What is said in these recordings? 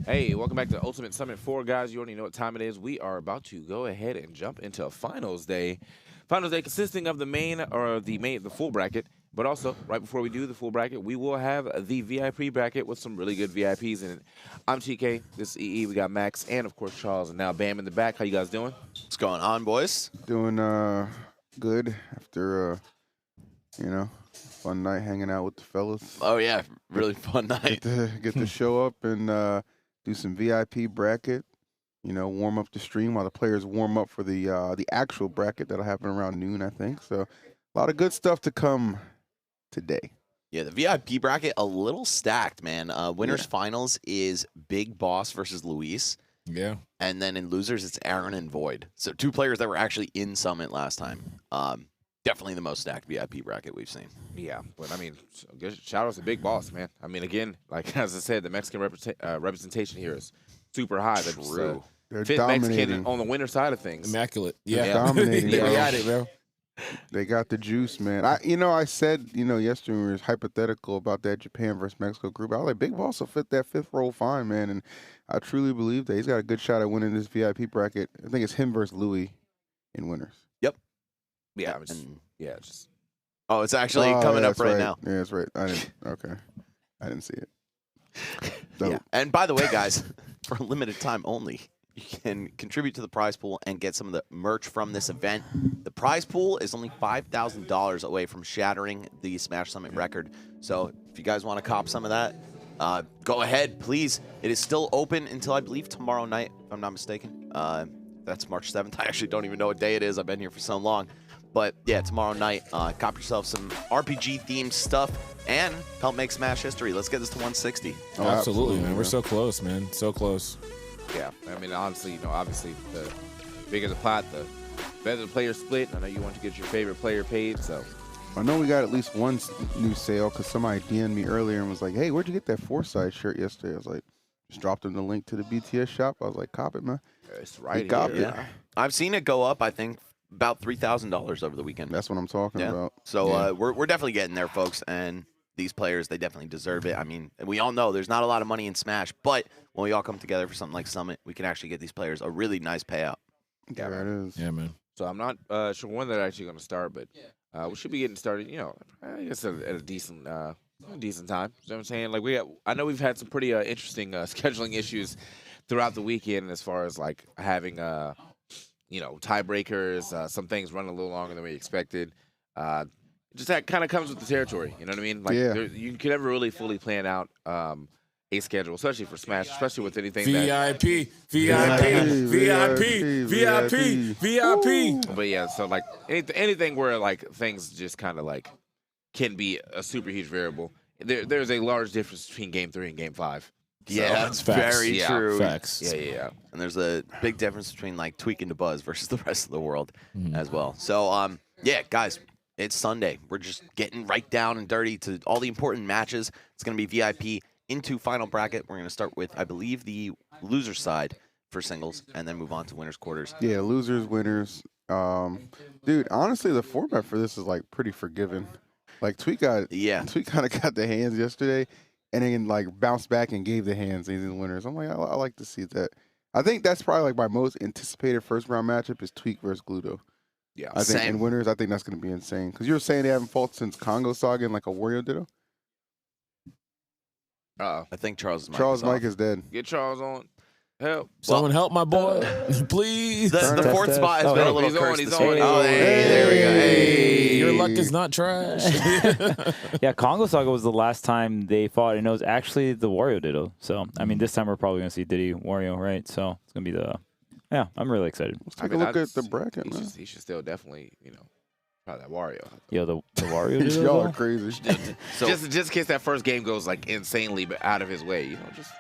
Hey, welcome back to Ultimate Summit 4, guys. You already know what time it is. We are about to go ahead and jump into Finals Day. Finals Day consisting of the full bracket, but also right before we do the full bracket, we will have the VIP bracket with some really good VIPs in it. I'm TK, this is EE, we got Max, and of course Charles, and now Bam in the back. How you guys doing? What's going on, boys? Doing good after fun night hanging out with the fellas. Oh yeah, really fun night. Get to show up and do some VIP bracket. Warm up the stream while the players warm up for the actual bracket that'll happen around noon, I think. So a lot of good stuff to come today. Yeah, the VIP bracket a little stacked, man. Winners finals is Big Boss versus Luis. Yeah. And then in losers, it's Aaron and Void. So two players that were actually in Summit last time. Definitely the most stacked VIP bracket we've seen. Yeah, but I mean, shout out to Big Boss, man. I mean, again, like as I said, the Mexican representation here is super high. That's True. They're fit dominating. Mexican on the winner side of things. Immaculate. They're Yeah. dominating, They bro. got it, bro. They got the juice, man. I said, yesterday when we were hypothetical about that Japan versus Mexico group. I was like, Big Boss will fit that fifth role fine, man. And I truly believe that he's got a good shot at winning this VIP bracket. I think it's him versus Louis in winners. Yeah, And- Oh, it's actually coming up right now. Yeah, that's right. I didn't see it. Dope. Yeah. And by the way, guys, for a limited time only, you can contribute to the prize pool and get some of the merch from this event. The prize pool is only $5,000 away from shattering the Smash Summit record. So if you guys want to cop some of that, go ahead, please. It is still open until, I believe, tomorrow night, if I'm not mistaken. That's March 7th. I actually don't even know what day it is. I've been here for so long. But yeah, tomorrow night, cop yourself some RPG-themed stuff and help make Smash history. Let's get this to 160. Oh, Absolutely, man. We're yeah. so close, man. So close. Yeah, I mean, honestly, obviously, the bigger the pot, the better the player split. I know you want to get your favorite player paid, so. I know we got at least one new sale because somebody DM'd me earlier and was like, hey, where'd you get that Foresight shirt yesterday? I was like, just dropped him the link to the BTS shop. I was like, cop it, man. It's right got here. it. Yeah. I've seen it go up, I think, about $3,000 over the weekend. That's what I'm talking Yeah. about. So Yeah. we're definitely getting there, folks. And these players, they definitely deserve it. I mean, we all know there's not a lot of money in Smash, but when we all come together for something like Summit, we can actually get these players a really nice payout. Yeah, There it is. Yeah, man. So I'm not sure when they're actually going to start, but we should be getting started, I guess at a decent time. You know what I'm saying? Like I know we've had some pretty interesting scheduling issues throughout the weekend as far as like having tiebreakers, some things running a little longer than we expected. Just that kind of comes with the territory. You know what I mean? Like Yeah. you can never really fully plan out a schedule, especially for Smash, especially with anything that. VIP, VIP, VIP. But yeah, so like anything where like things just kind of like can be a super huge variable. There's a large difference between Game 3 and Game 5. Yeah, So- that's Facts. very Yeah. true. Facts. Yeah. And there's a big difference between like tweaking to buzz versus the rest of the world Mhm. as well. So yeah, guys, it's Sunday. We're just getting right down and dirty to all the important matches. It's going to be VIP into final bracket. We're going to start with, I believe, the loser side for singles and then move on to winners quarters. Yeah, losers, winners. Dude, honestly, the format for this is like pretty forgiving. Like Tweet kind of got the hands yesterday, and then like bounced back and gave the hands. He's in the winners. I'm like, I like to see that. I think that's probably like my most anticipated first round matchup is Tweak versus Gluto. Yeah. I think Same. in winners, I think that's gonna be insane. Because you were saying they haven't fought since Congo Saga and like a Wario Ditto. I think Charles' mic Charles' is off. mic is dead. Get Charles on. Help. Someone help my boy, please. The Test, fourth test. spot has Oh, been a hey. little He's on, cursed he's this on. week. Oh, Hey. there we go. Hey. Your luck is not trash. Yeah, Congo Saga was the last time they fought, and it was actually the Wario Ditto. So, I mean, this time we're probably going to see Diddy Wario, right? So, it's going to be yeah, I'm really excited. Let's take a look at the bracket, man. He should still definitely, try that Wario. Yo, the Wario Ditto. Y'all though? are crazy. So just in case that first game goes like insanely out of his way, just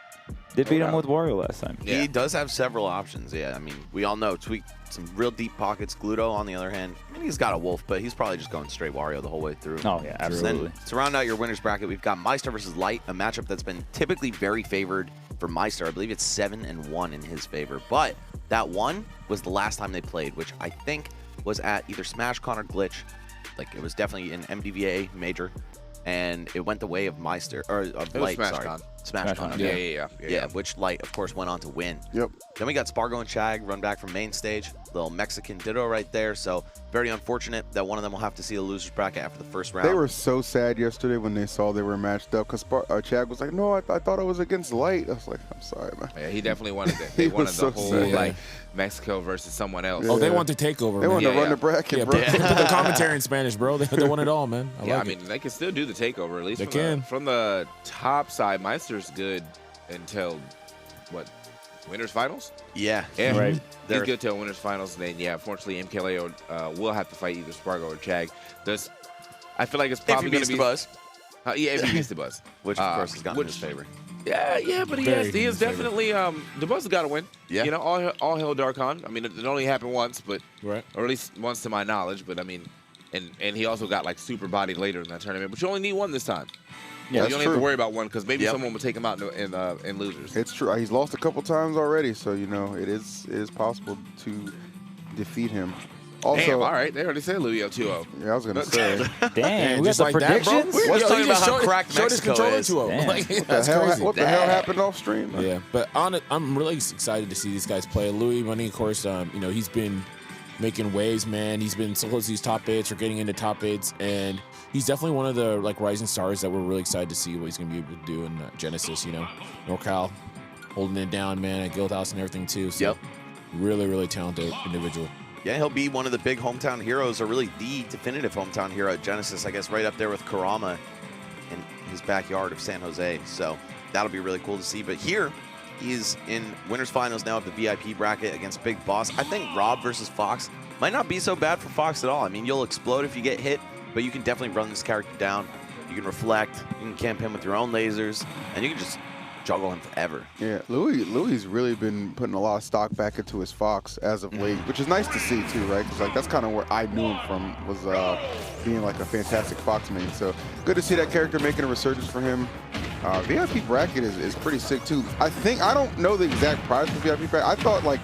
They beat him Wow. with Wario last time. Yeah. he does have several options. Yeah, I mean, we all know Tweak some real deep pockets. Gluto, on the other hand, I mean, he's got a wolf, but he's probably just going straight Wario the whole way through. Oh, yeah, And absolutely. then to round out your winners bracket, we've got Meister versus Light, a matchup that's been typically very favored for Meister. I believe it's 7-1 in his favor, but that one was the last time they played, which I think was at either SmashCon or Glitch. Like it was definitely an MDVA major, and it went the way of Meister or of it was Light. Smash Sorry, Con. Smash Con. Yeah. Which Light, of course, went on to win. Yep. Then we got Spargo and Chag run back from main stage. Little Mexican ditto right there. So very unfortunate that one of them will have to see a loser's bracket after the first round. They were so sad yesterday when they saw they were matched up because Chad was like, "No, I thought I was against Light." I was like, "I'm sorry, man." Yeah, he definitely wanted that. They He wanted was the so whole sad. like Mexico versus someone else. Oh, they Yeah. want the takeover, They man. wanted to Yeah, run yeah. the bracket, Yeah, bro. put the commentary in Spanish, bro. They want it all, man. I Yeah, like I it. mean, they can still do the takeover. At least They from can. from the top side, Meister's good until what? Winners finals? Yeah. Yeah, Right. He's They're- good till winners finals. And then yeah, unfortunately, MKLeo will have to fight either Spargo or Chag. I feel like it's If probably he going beats to the be Buzz, yeah, if he beats the Buzz, which of course has gotten in his favor. Yeah, but he Very is in his favor. definitely the Buzz has got to win. Yeah. You know, all hail Darkon. I mean, it only happened once, but Right. or at least once to my knowledge. But I mean, and he also got like super bodied later in that tournament. But you only need one this time. Yeah, you that's only have to true. worry about one because maybe Yep. someone will take him out in losers. It's true. He's lost a couple times already, so you know it is possible to defeat him. Also, Damn, all right, they already said Luio 2-0. yeah, I was gonna say, Dang, we got just the like that, bro. predictions. Let's Yo, talk he about just how showed- cracked showed his Mexico controller is. to him. Damn. Like, what that's the hell? crazy. What the hell happened off stream? Yeah, but I'm really excited to see these guys play. Louis Money, of course, you know, he's been making waves, man. He's been so close to these top 8s or getting into top 8s, and he's definitely one of the like rising stars that we're really excited to see what he's gonna be able to do in Genesis. You know, NorCal holding it down, man, at Guildhouse and everything too. So Yep. really, really talented individual. Yeah, he'll be one of the big hometown heroes, or really the definitive hometown hero at Genesis, I guess, right up there with Karama in his backyard of San Jose. So that'll be really cool to see. But here, he's in winners finals now of the VIP bracket against Big Boss. I think Rob versus Fox might not be so bad for Fox at all. I mean, you'll explode if you get hit, but you can definitely run this character down. You can reflect, you can camp him with your own lasers, and you can just juggle him forever. Yeah, Louis really been putting a lot of stock back into his Fox as of late, which is nice to see too, right? Because like that's kind of where I knew him from, was being like a fantastic Fox main. So good to see that character making a resurgence for him. VIP bracket is pretty sick too. I don't know the exact prize for VIP bracket. I thought like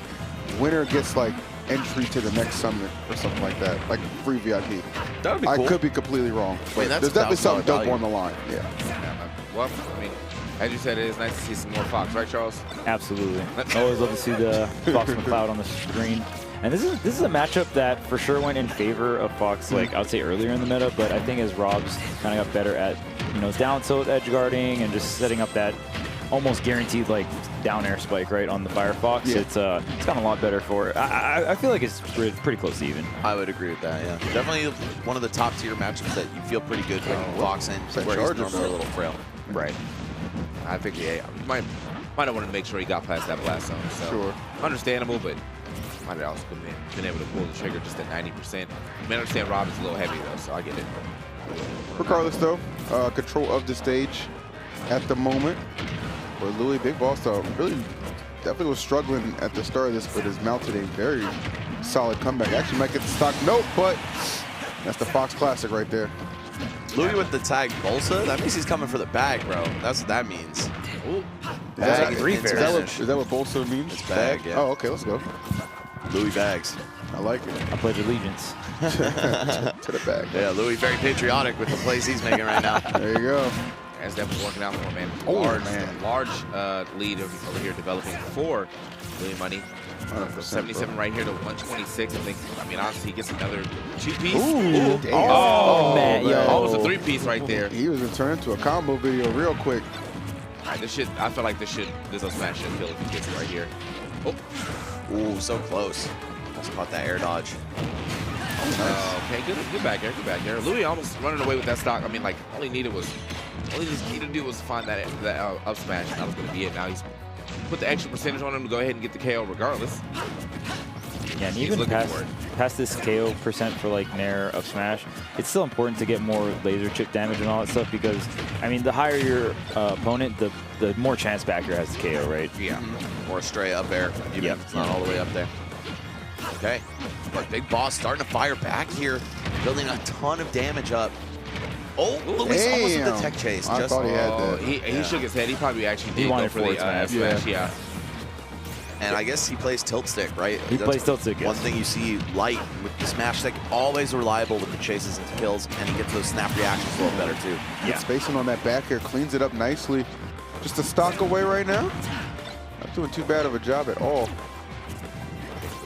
winner gets like entry to the next summit or something like that, like free VIP. That would be cool. I could be completely wrong. Wait, But that's there's definitely $1,000 something dope value. on the line. Yeah. Yeah, well, I mean, as you said, it is nice to see some more Fox, right, Charles? Absolutely. Always love to see the Fox McCloud on the screen. And this is a matchup that for sure went in favor of Fox, like I would say earlier in the meta, but I think as Rob's kind of got better at, you know, down tilt edge guarding and just setting up that almost guaranteed like down air spike right on the Firefox, Yeah. it's gotten a lot better for it. I feel like it's pretty close to even. I would agree with that, yeah. Definitely one of the top tier matchups that you feel pretty good picking Fox in, that where he's Charger, normally a bro. little frail. Right. I think yeah, might have wanted to make sure he got past that blast zone. So Sure. understandable, but might have also been able to pull the trigger just at 90%. I mean, I understand Rob is a little heavy though, so I get it. Regardless, though, control of the stage at the moment. For Louis, Big Boss, though, really definitely was struggling at the start of this, but has mounted a very solid comeback. Actually might get the stock note, but that's the Fox Classic right there. Louis with the tag Bolsa, that means he's coming for the bag, bro. That's what that means. Ooh. Bag three into fairs. finish. Is that what Bolsa means? It's bag, yeah. Oh, okay, let's go. Louis bags. I like it. I pledge allegiance. To the bag. Yeah, Louis very patriotic with the plays he's making right now. There you go. That's definitely working out for him, man. Oh, Large, man. large lead over here developing for William Money. 100%, 77 right here to 126. I think. I mean, honestly, he gets another 2-piece. Ooh, damn. Oh, man, yo. Almost a 3-piece right there. He was gonna turn into a combo video real quick. All right, this will smash should kill if he gets it right here. Oh, Ooh, so close. Almost caught that air dodge. okay, good back there. Louis almost running away with that stock. I mean, like, all he just needed to do was find that up smash, and that was going to be it. Now he's put the extra percentage on him to go ahead and get the KO regardless. Yeah, and He's even looking for it. past this KO percent for like Nair up smash, it's still important to get more laser chip damage and all that stuff because, I mean, the higher your opponent, the more chance backer has to KO, right? Yeah. Or a straight up air, even Yep. if it's not all the way up there. Okay, but Big Boss starting to fire back here, building a ton of damage up. Oh, Louis almost with the tech chase. I thought he had that. He shook his head. He probably actually did go wanted for the forward smash. smash. Yeah. And I guess he plays tilt stick, right? He That's plays tilt stick, yes. One thing you see Light with the smash stick, always reliable with the chases into kills, and he gets those snap reactions a little better too. Yeah. Spacing on that back here, cleans it up nicely. just a stock away right now. Not doing too bad of a job at all.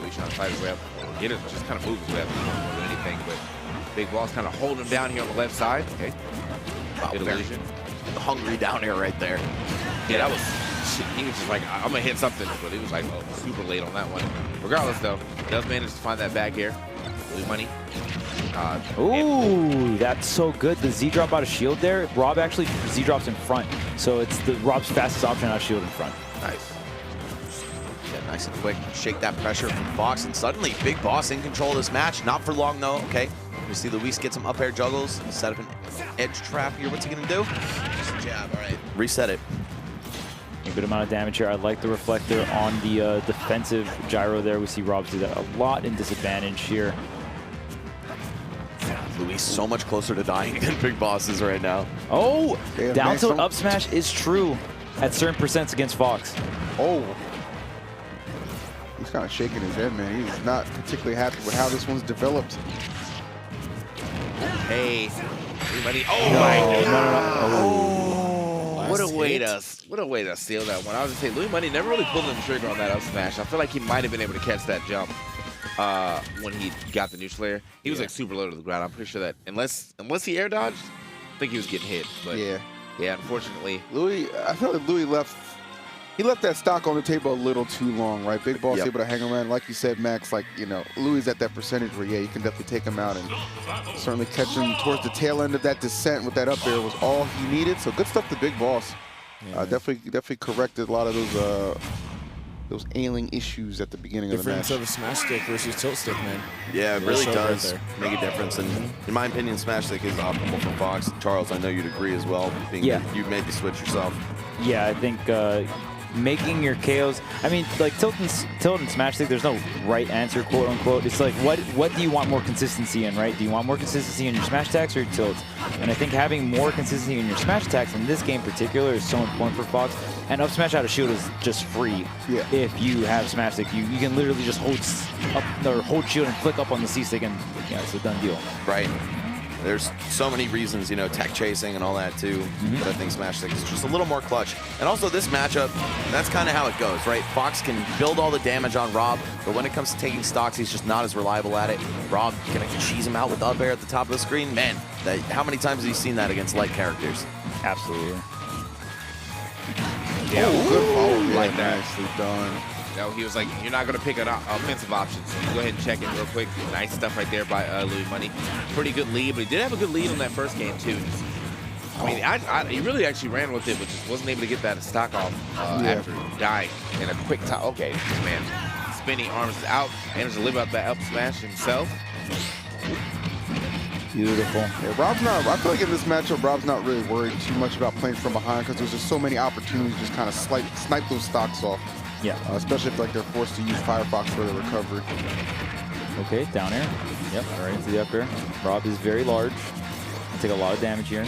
He's trying to fight his way up. Get it, just kind of move his way up more than anything. But Big Boss kind of holding him down here on the left side. Okay. Wow, Good very illusion. hungry down here right there. Yeah, that was. Shit, he was just like, I'm gonna hit something, but he was like, oh, super late on that one. Regardless, though, does manage to find that back here. Blue money. Ooh, that's so good. The Z drop out of shield there. Rob actually Z drops in front, so it's the Rob's fastest option out of shield in front. Nice. Yeah, nice and quick. Shake that pressure from Fox, and suddenly Big Boss in control of this match. Not for long though. Okay, we see Luis get some up air juggles, set up an edge trap here. What's he gonna do? Just a jab. All right, reset it. A good amount of damage here. I like the reflector on the defensive gyro there. We see Rob do that a lot in disadvantage here. Luis so much closer to dying than Big Boss is right now. Oh, Damn, down man, tilt up smash is true at certain percents against Fox. Oh. He's kind of shaking his head, man. He's not particularly happy with how this one's developed. Hey, everybody. Oh my God. No. What a way to steal that one. I was gonna say, Louis Money never really pulled in the trigger on that up smash. I feel like he might have been able to catch that jump when he got the neutral air. He was like super low to the ground. I'm pretty sure that unless he air dodged, I think he was getting hit. But yeah, unfortunately, Louis, I feel like Louis left that stock on the table a little too long, right? Big Boss able to hang around. Like you said, Max, like, you know, Louis is at that percentage where, yeah, you can definitely take him out, and certainly catching towards the tail end of that descent with that up air was all he needed. So good stuff to Big Boss. Definitely corrected a lot of those ailing issues at the beginning of the match. Difference of a smash stick versus tilt stick, man. Yeah, it really Right does there. make a difference. And in my opinion, Smash Stick is optimal for Fox. Charles, I know you'd agree as well, being that you made the switch yourself. Yeah, I think making your KOs. I mean, like tilt and smash stick. There's no right answer, quote unquote. It's like what do you want more consistency in, right? Do you want more consistency in your smash attacks or your tilts? And I think having more consistency in your smash attacks in this game in particular is so important for Fox. And up smash out of shield is just free. Yeah. If you have smash stick, you can literally just hold shield and flick up on the C stick, and yeah, it's a done deal. Right. There's so many reasons, you know, tech chasing and all that too, but I think Smash Stick is just a little more clutch. And also this matchup, that's kind of how it goes, right? Fox can build all the damage on Rob, but when it comes to taking stocks, he's just not as reliable at it. Rob gonna cheese him out with up air at the top of the screen. Man, how many times have you seen that against light characters? Absolutely. yeah, Good follow, like that. Nicely done. No, he was like, you're not going to pick an offensive option, so you go ahead and check it real quick. Nice stuff right there by Louis Money. Pretty good lead, but he did have a good lead on that first game, too. I mean, he really actually ran with it, but just wasn't able to get that stock off after dying in a quick time. Okay, man. Spinning arms out, managed to live out that up smash himself. Beautiful. Yeah, Rob's not. I feel like in this matchup, Rob's not really worried too much about playing from behind because there's just so many opportunities to just kind of snipe those stocks off. Yeah. Especially if like they're forced to use Firefox for the recovery. Okay, down air. Yep, right into the up air. Rob is very large. Take a lot of damage here.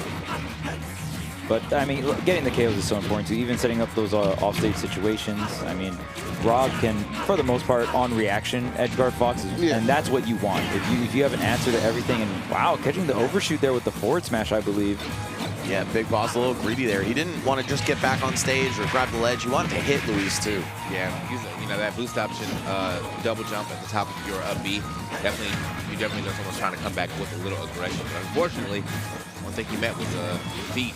But, I mean, getting the KOs is so important, too. Even setting up those offstage situations. I mean, Rob can, for the most part, on reaction, edgeguard Fox, and that's what you want. If you have an answer to everything, and wow, catching the overshoot there with the forward smash, I believe. Yeah, Big Boss a little greedy there. He didn't want to just get back on stage or grab the ledge. He wanted to hit Luis, too. Yeah, you know, that boost option, double jump at the top of your up B, you definitely know someone's trying to come back with a little aggression. But unfortunately, one thing he met was defeat.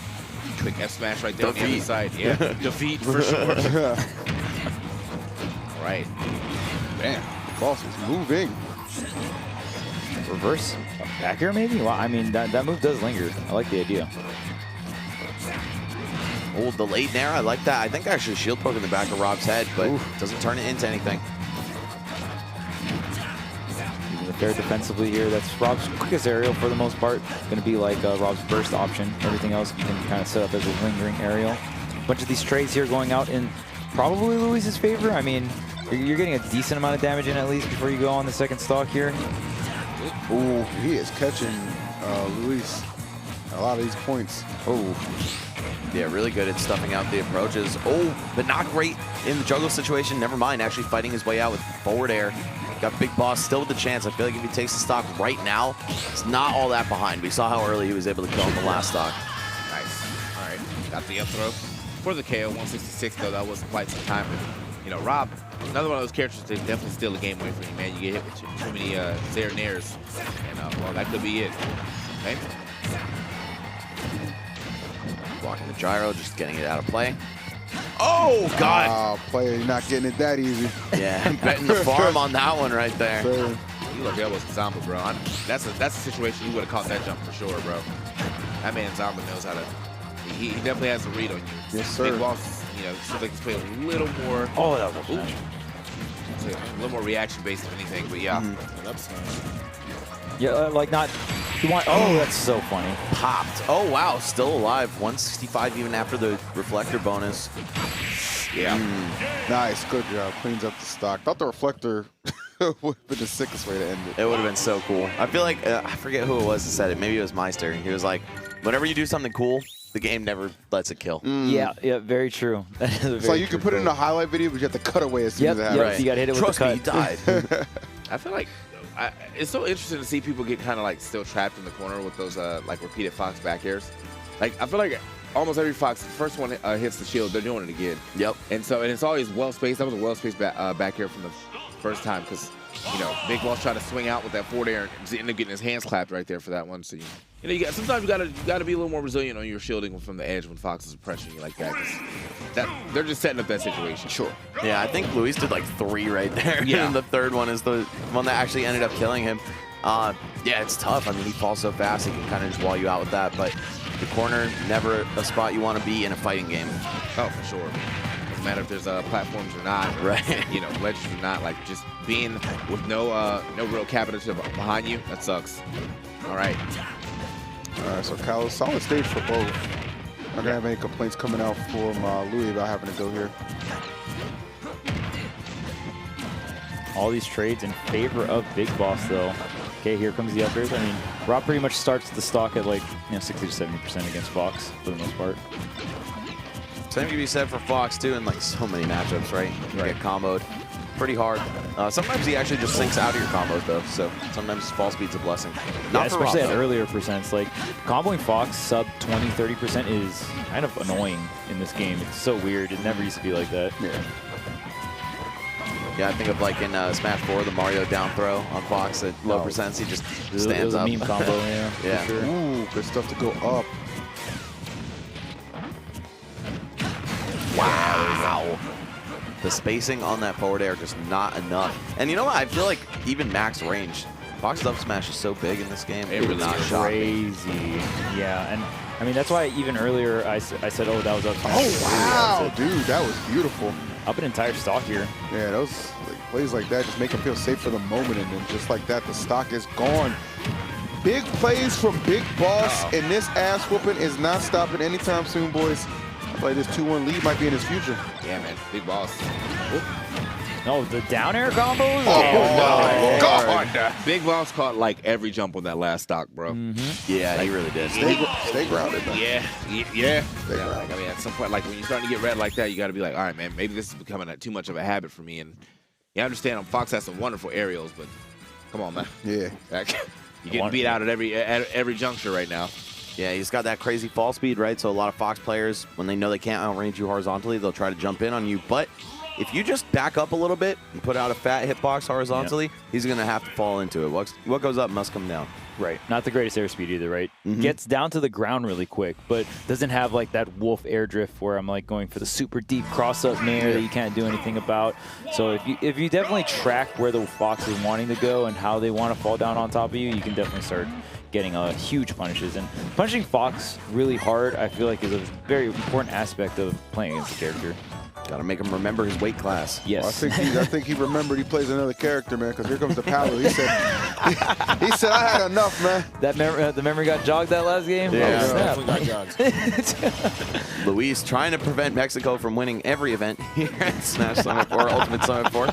Quick F smash right there on the other side. Yeah, defeat for sure. All right. Man, the boss is moving. Reverse back air, maybe? Wow, I mean, that move does linger. I like the idea. Oh, the late nair, I like that. I think actually shield poke in the back of Rob's head, but doesn't turn it into anything. Using the fair defensively here. That's Rob's quickest aerial for the most part. Going to be like Rob's burst option. Everything else you can kind of set up as a lingering aerial. A bunch of these trades here going out in probably Luis's favor. I mean, you're getting a decent amount of damage in at least before you go on the second stock here. Ooh, he is catching Luis a lot of these points. Oh, yeah, really good at stuffing out the approaches. Oh, but not great in the juggle situation. Never mind, actually fighting his way out with forward air. Got Big Boss still with the chance. I feel like if he takes the stock right now, it's not all that behind. We saw how early he was able to kill in the last stock. Nice. All right. Got the up throw. for the KO. 166 though, that was quite some time. But, you know, Rob, another one of those characters that definitely steal a game away from you, man. You get hit with too many Zaire Nairs, and well, that could be it. Okay. Blocking the gyro, just getting it out of play. Oh, God. Oh, player, you're not getting it that easy. Yeah, betting the farm on that one right there. So, You look, that was Zamba, bro. That's a situation you would have caught that jump for sure, bro. That man Zamba knows how to. He definitely has a read on you. Yes, sir. Big Boss, you know, seems like he's playing a little more. Oh, that was Ooh. nice. A little more reaction based if anything, but yeah. That's nice. Yeah, like not. You want? Oh, that's so funny. Popped. Oh, wow. Still alive. 165 even after the reflector bonus. Yeah. nice, good job. Cleans up the stock. Thought the reflector would have been the sickest way to end it. It would have been so cool. I feel like, I forget who it was that said it. Maybe it was Meister. He was like, whenever you do something cool, the game never lets it kill. Yeah, very true. That is a It's very like you true can put it in a quote. highlight video, but you have to cut away as soon Yep, as it yep. happens. Right. You got hit it with Trust the me, cut. he died. I feel like it's so interesting to see people get kind of like still trapped in the corner with those like repeated Fox back airs. Like I feel like almost every Fox, the first one hits the shield, they're doing it again. Yep. And it's always well spaced. That was a well spaced back air from the first time because you know Big Boss tried to swing out with that forward air and ended up getting his hands clapped right there for that one. So you know sometimes you gotta be a little more resilient on your shielding from the edge when Fox is pressuring you like that. 'Cause they're just setting up that situation. Sure. Yeah, I think Luis did like 3 right there. Yeah. And the third one is the one that actually ended up killing him. Yeah, it's tough. I mean, he falls so fast, he can kind of just wall you out with that. But the corner, never a spot you want to be in a fighting game. Oh, for sure. Doesn't matter if there's platforms or not, or, Right. you know, ledges or not. Like just being with no real cabinet behind you, that sucks. All right. All right, so Cal, solid stage for both. Not gonna have any complaints coming out from Louis about having to go here. All these trades in favor of Big Boss, though. Okay, here comes the upgrades. I mean, Rob pretty much starts the stock at like 60 to 70% against Fox for the most part. Same can be said for Fox too in like so many matchups, right? You Right. get comboed pretty hard. Sometimes he actually just sinks out of your combos though, so sometimes fall speed's a blessing. Yeah, Not for especially Rob, at though. earlier percents. Like, comboing Fox sub 20, 30% is kind of annoying in this game. It's so weird. It never used to be like that. Yeah. Yeah, I think of like in Smash 4, the Mario down throw on Fox at low percents. He just It was stands a up. meme combo, yeah, Yeah. for sure. Ooh, good stuff to go up. Wow. The spacing on that forward air just not enough. And you know what? I feel like even max range, Fox's up smash is so big in this game. It really not is. shocking. Crazy. Yeah, and I mean, that's why even earlier I said, oh, that was up smash. Oh, wow, I said, dude, that was beautiful. up an entire stock here. Yeah, those plays like that just make him feel safe for the moment, and then just like that, the stock is gone. Big plays from Big Boss, and this ass whooping is not stopping anytime soon, boys. I feel like this 2-1 lead might be in his future. Yeah, man. Big Boss. No, the down air combos? my God. Big Boss caught like every jump on that last stock, bro. Yeah, he really did. Stay grounded, man. Yeah. Stay Yeah, grounded. like, I mean, at some point, like when you're starting to get red like that, you got to be like, all right, man, maybe this is becoming too much of a habit for me. And yeah, I understand Fox has some wonderful aerials, but come on, man. Yeah. Like, you're getting beat out at every juncture right now. Yeah, he's got that crazy fall speed, right? So a lot of Fox players, when they know they can't outrange you horizontally, they'll try to jump in on you. But if you just back up a little bit and put out a fat hitbox horizontally, he's going to have to fall into it. What goes up must come down. Right. Not the greatest airspeed either, right? Gets down to the ground really quick, but doesn't have like that wolf air drift where I'm like going for the super deep cross-up nair that you can't do anything about. So if you definitely track where the Fox is wanting to go and how they want to fall down on top of you, you can definitely start getting huge punishes. And punishing Fox really hard, I feel like, is a very important aspect of playing against the character. Got to make him remember his weight class. Yes. Well, I think he remembered he plays another character, man, because here comes the Paolo. He said, he said, I had enough, man. The memory got jogged that last game? Yeah. Oh, snap. Definitely got jogs. Luis trying to prevent Mexico from winning every event here at Smash Summit 4, Ultimate Summit 4.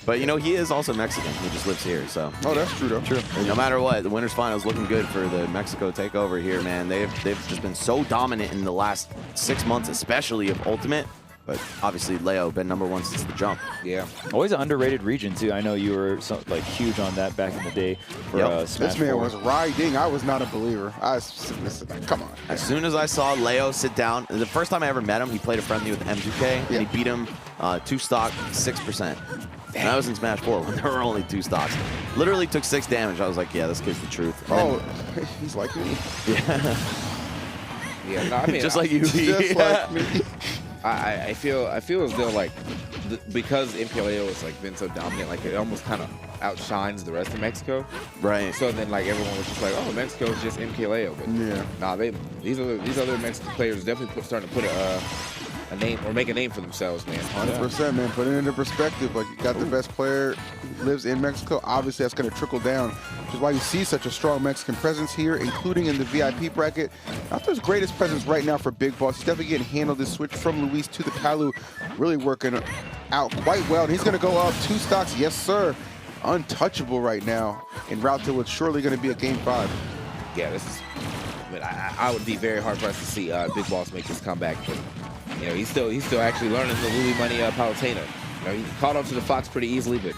But, you know, he is also Mexican. He just lives here, so. Oh, that's true, though. True. And no matter what, the winners finals looking good for the Mexico takeover here, man. They've just been so dominant in the last 6 months, especially of Ultimate. But obviously, Leo been #1 since the jump. Yeah. Always an underrated region too. I know you were like huge on that back in the day for Smash This man 4. was riding. I was not a believer. Come on. As soon as I saw Leo sit down, the first time I ever met him, he played a friendly with M2K, and he beat him 2 stock, 6%. And I was in Smash 4 when there were only 2 stocks. Literally took 6 damage. I was like, yeah, this kid's the truth. And He's like me. Yeah. No, I mean, just like you. Just like me. I feel as though like because MPLAO has like been so dominant, like it almost kind of outshines the rest of Mexico. Right. So then like everyone was just like, oh, Mexico is just MPLAO, but Yeah. nah, these other Mexican players definitely starting to put a name or make a name for themselves, man. 100%, man. Put it into perspective. Like, you got the best player who lives in Mexico. Obviously, that's going to trickle down, which is why you see such a strong Mexican presence here, including in the VIP bracket. Not his greatest presence right now for Big Boss. He's definitely getting handled. This switch from Luis to the Palu really working out quite well. And he's going to go up 2 stocks. Yes, sir. Untouchable right now, en route to what's surely going to be a Game 5. Yeah, this is. I mean, I would be very hard pressed to see Big Boss make this comeback, but you know, he's still actually learning the Louis Money Palutena. You know, he caught up to the Fox pretty easily, but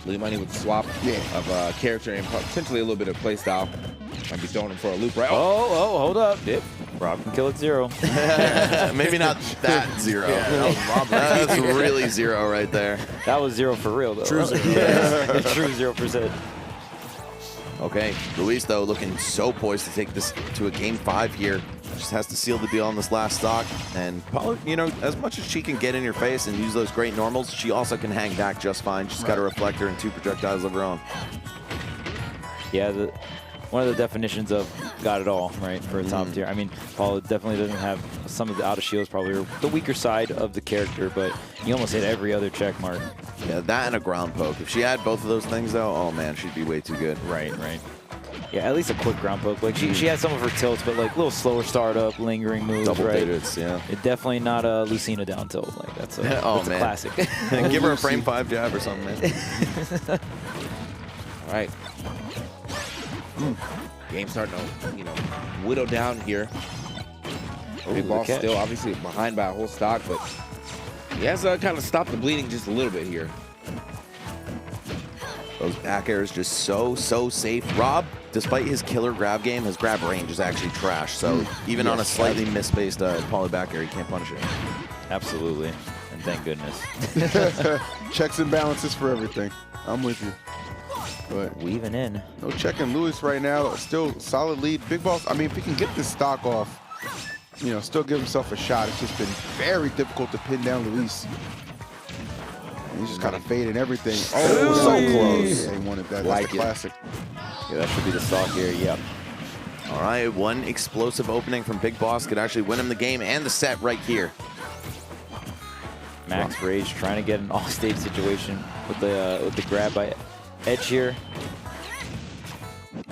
Louis Money with the swap of character and potentially a little bit of play style might be throwing him for a loop, right? Oh, hold up. Yep. Rob can kill it 0. Maybe not that 0. Yeah, that was Rob. That's really 0 right there. That was 0 for real, though. True 0. Yeah. True 0%. Okay, Luis, though, looking so poised to take this to a Game 5 here. Just has to seal the deal on this last stock. And, Paula, you know, as much as she can get in your face and use those great normals, she also can hang back just fine. She's got a reflector and 2 projectiles of her own. Yeah, one of the definitions of got it all, right, for a top tier. I mean, Paula definitely doesn't have some of the out of shields, probably the weaker side of the character, but you almost hit every other check mark. Yeah, that and a ground poke. If she had both of those things, though, oh, man, she'd be way too good. Right. Yeah, at least a quick ground poke. Like, she had some of her tilts, but, like, a little slower startup, lingering moves, Double right? digits, yeah. It definitely not a Lucina down tilt. Like, that's a, Oh, that's a man. classic. Give her a frame 5 jab or something, man. All right. Game starting to, you know, whittle down here. Big Boss catch. still obviously behind by a whole stock, but he has kind of stopped the bleeding just a little bit here. Those back airs just so safe. Rob, despite his killer grab game, his grab range is actually trash. So even on a slightly misspaced poly back air, he can't punish it. Absolutely. And thank goodness. Checks and balances for everything. I'm with you. But Weaving in. no checking Lewis right now. Still solid lead. Big Boss, I mean, if he can get this stock off, you know, still give himself a shot. It's just been very difficult to pin down Luis. And he's just kind of fading everything. Oh, so close. Yeah, he wanted that. That's the classic. Yeah, that should be the stock here. Yep. All right, one explosive opening from Big Boss could actually win him the game and the set right here. Max Rage trying to get an off-stage situation with the grab by Edge here.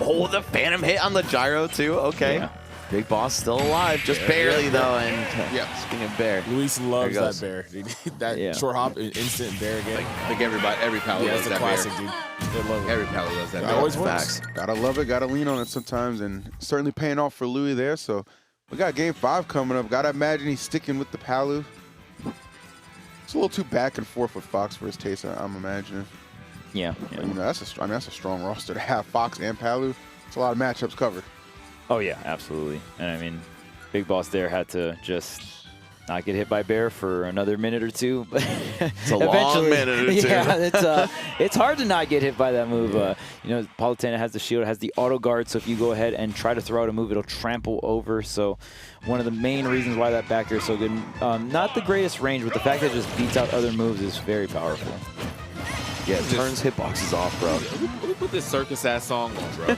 Oh, the Phantom hit on the gyro too. Okay. Yeah. Big Boss still alive, just barely though. And speaking of bear, Luis loves There that he bear. That short hop, instant bear again. I think every Pally Yeah, loves that's a that classic, bear. dude. They love it. Every Pally loves that It bear. always Facts. works. Gotta love it, gotta lean on it sometimes, and certainly paying off for Louis there. So we got Game 5 coming up. Gotta imagine he's sticking with the Palu. It's a little too back and forth with Fox for his taste, I'm imagining. Yeah. But, you know, that's a strong roster to have Fox and Palu. It's a lot of matchups covered. Oh, yeah, absolutely. And I mean, Big Boss there had to just not get hit by bear for another minute or two. But it's a long minute or two. Yeah, it's hard to not get hit by that move. You know, Palutena has the shield, has the auto guard, so if you go ahead and try to throw out a move, it'll trample over. So one of the main reasons why that back air is so good. Not the greatest range, but the fact that it just beats out other moves is very powerful. Yeah, it turns hitboxes off, bro. Who put this circus ass song on, bro?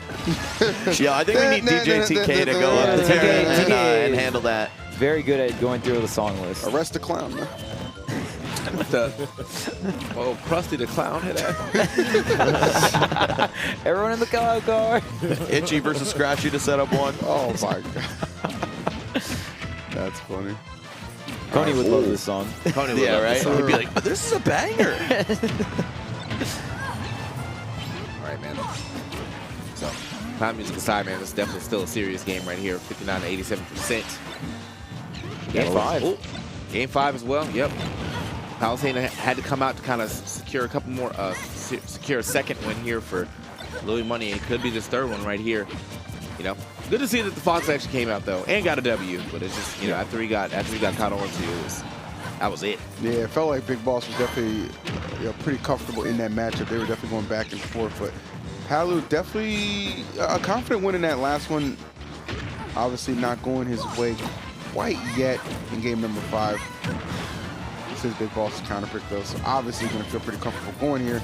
Yeah, I think we need DJ TK to go up Yeah, there TK and handle that. Very good at going through the song list. Arrest the clown, man. Oh, Krusty the Clown hit that. Everyone in the cloud car. Itchy versus Scratchy to set up one. Oh my god. That's funny. Coney would love this song. Tony would Yeah, love right? this song. He'd be like, but this is a banger. All right, man. So, Clown music aside, man, it's definitely still a serious game right here. 59 to 87%. Game 5. Oh, Game 5 as well. Yep. Palisade had to come out to kind of secure a couple more, secure a second win here for Louis Money. It could be this third one right here. You know, good to see that the Fox actually came out though and got a W. But it's just, you know, after he got caught on to, that was it. Yeah, it felt like Big Boss was definitely pretty comfortable in that matchup. They were definitely going back and forth, but Palu definitely a confident win in that last one. Obviously not going his way quite yet in game number 5. This is Big Boss's counter pick though, so obviously going to feel pretty comfortable going here.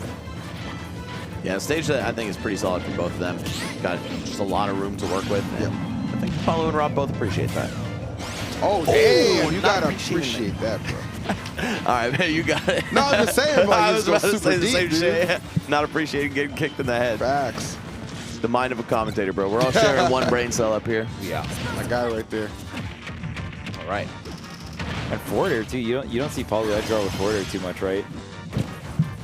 Yeah, the stage that I think is pretty solid for both of them. Got just a lot of room to work with. And I think Paulo and Rob both appreciate that. Oh, damn, you gotta appreciate that, bro. All right, man, you got it. No, I'm just saying, like, I was about to super say the deep, same dude. shit. Not appreciating getting kicked in the head. Facts. The mind of a commentator, bro. We're all sharing one brain cell up here. Yeah. My guy right there. All right. And forward air too. You don't see Paulo edge guard with forward air too much, right?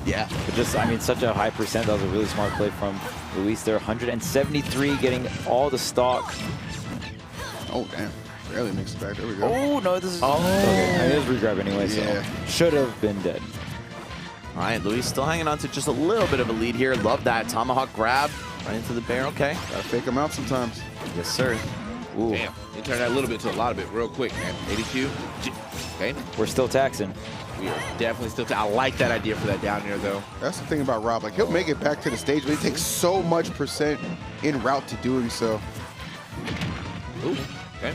Yeah. But just, I mean, such a high percent. That was a really smart play from Luis there. 173, getting all the stock. Oh, damn. Barely makes it back. There we go. Oh, no, this is... Oh. Okay. I mean, it was regrab anyway, Yeah. so should have been dead. All right, Luis still hanging on to just a little bit of a lead here. Love that tomahawk grab right into the barrel. Okay. Gotta fake him out sometimes. Yes, sir. Ooh. Damn. You turned that a little bit to a lot of it real quick, man. 82. Okay. We're still taxing. We are definitely still. I like that idea for that down there, though. That's the thing about Rob. Like, he'll make it back to the stage, but he takes so much percent en route to doing so. Ooh. Okay.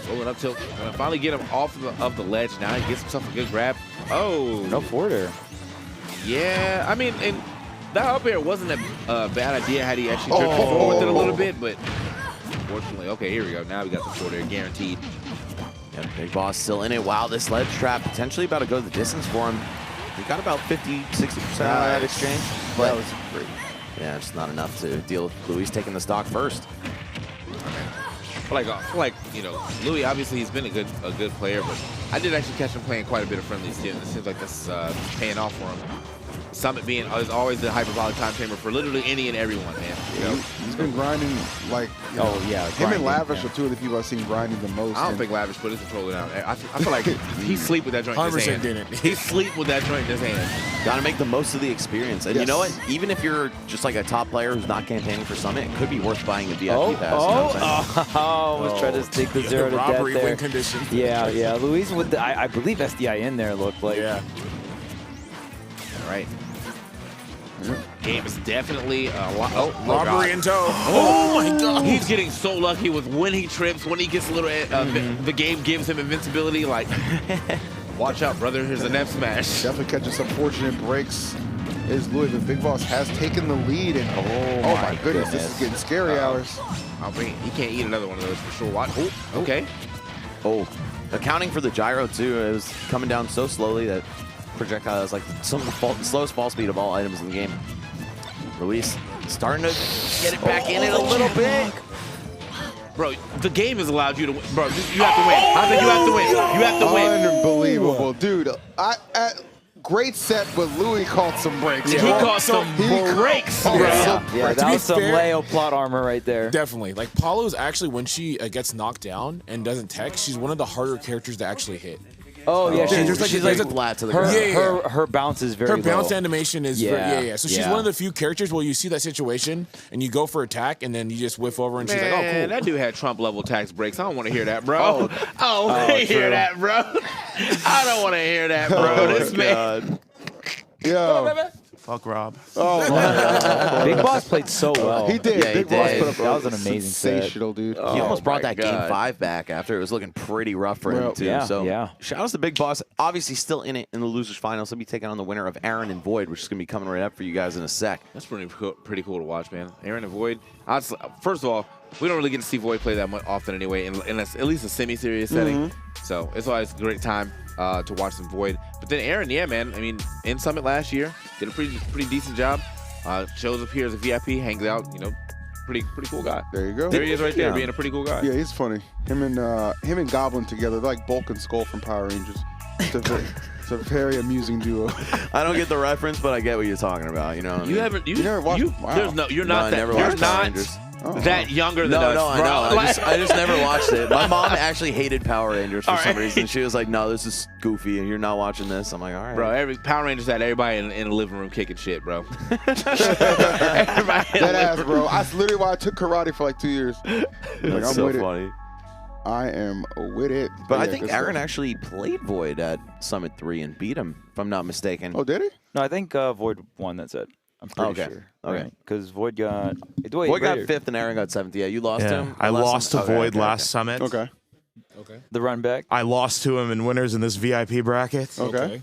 Rolling up till gonna finally get him off of the ledge. Now he gets himself a good grab. Oh. No forward air. Yeah. I mean, and that up air wasn't a bad idea had he actually drifted forward with it a little bit, but unfortunately, okay, here we go. Now we got the forward air guaranteed. Yeah, Big Boss still in it. Wow, this ledge trap potentially about to go the distance for him. He got about 50, 60% of that exchange. But That was great. yeah, it's not enough to deal with Luis taking the stock first. I feel like, you know, Louis, obviously he's been a good player, but I did actually catch him playing quite a bit of friendly skins. It seems like this is paying off for him. Summit being is always the hyperbolic time chamber for literally any and everyone, man. You know? He's been grinding, like, you know, yeah. him grinding, and Lavish yeah. are two of the people I've seen grinding the most. I don't and think Lavish put his controller down. I feel like he sleep with that joint in his 100% hand. didn't. He sleep with that joint in his hand. Got to make the most of the experience. And you Yes. know what? Even if you're just like a top player who's not campaigning for Summit, it could be worth buying a VIP pass. You know what I'm saying? Almost tried to take the 0 to death robbery there. win condition. Yeah. Luis with the, I believe SDI in there looked like. Yeah. All right. Game is definitely a lot. Oh, Robbery in tow. Oh my God. He's getting so lucky with when he trips, when he gets a little. The game gives him invincibility. Like, watch out, brother. Here's an F smash. definitely catching some fortunate breaks. Is Louis, but Big Boss has taken the lead, and oh my goodness, this is getting scary hours. I think he can't eat another one of those for sure. Watch. Oh, okay. Oh, accounting for the gyro too, it was coming down so slowly that projectile is like some of the slowest fall speed of all items in the game. Luis starting to get it back in it a little bit. Bro, the game has allowed you to win. Bro, you have to win. I think you have to win. You have to win. Unbelievable, dude. Great set, but Louis caught some breaks. He bro. caught some breaks, Oh, bro. Yeah, To that be was some fair- Leo plot armor right there. Definitely. Like, Paulo's actually, when she gets knocked down and doesn't tech, she's one of the harder characters to actually hit. Oh yeah, there's like- she's there's like a- flat to the her, ground. Yeah. her bounce is very Her bounce low. animation is Yeah, yeah. So she's yeah. one of the few characters where you see that situation and you go for attack and then you just whiff over and she's like, oh, Man, cool. that dude had Trump level tax breaks. I don't want to hear that, bro. I don't want to hear true. that, bro. I don't want to hear that, bro. This man. Yo. Fuck Rob. Oh, my Big Boss played so well. He did. Yeah, he Big Boss did. put up That was an amazing set. sensational, dude. He almost brought my that God. game 5 back after it was looking pretty rough for him Well, too. yeah, so yeah. shout out to Big Boss. Obviously still in it in the losers finals. He'll be taking on the winner of Aaron and Void, which is gonna be coming right up for you guys in a sec. That's pretty cool to watch, man. Aaron and Void. First of all, we don't really get to see Void play that much often anyway, in at least a semi-serious setting. So it's always a great time to watch some Void. But then Aaron, yeah, man. I mean, in Summit last year, did a pretty decent job. Shows up here as a VIP, hangs out. You know, pretty cool guy. There you go. There he is right there, Yeah. being a pretty cool guy. Yeah, he's funny. Him and Goblin together, they're like Bulk and Skull from Power Rangers. It's a very amusing duo. I don't get the reference, but I get what you're talking about. You know what I mean? You never watched- wow. You're No, I not that. never You're watched Power not. Rangers. that younger than us. No, I bro. know. Like- I just never watched it. My mom actually hated Power Rangers for some reason. She was like, "No, this is goofy, and you're not watching this." I'm like, "All right, Bro, every Power Rangers had everybody in the living room kicking shit, bro. That ass, bro. That's literally why I took karate for like 2 years. Like, That's I'm so with funny." it. I am with it. But I yeah, think good Aaron stuff. actually played Void at Summit 3 and beat him, if I'm not mistaken. Oh, did he? No, I think Void won that set. I'm pretty Okay. sure. Okay. Right? Because Void got. Wait, Void got Raider. 5th and Aaron got 7th. Yeah, you lost to Yeah, him. I lost to Okay, Void okay, last okay. summit. Okay. The run back. I lost to him in winners in this VIP bracket. Okay.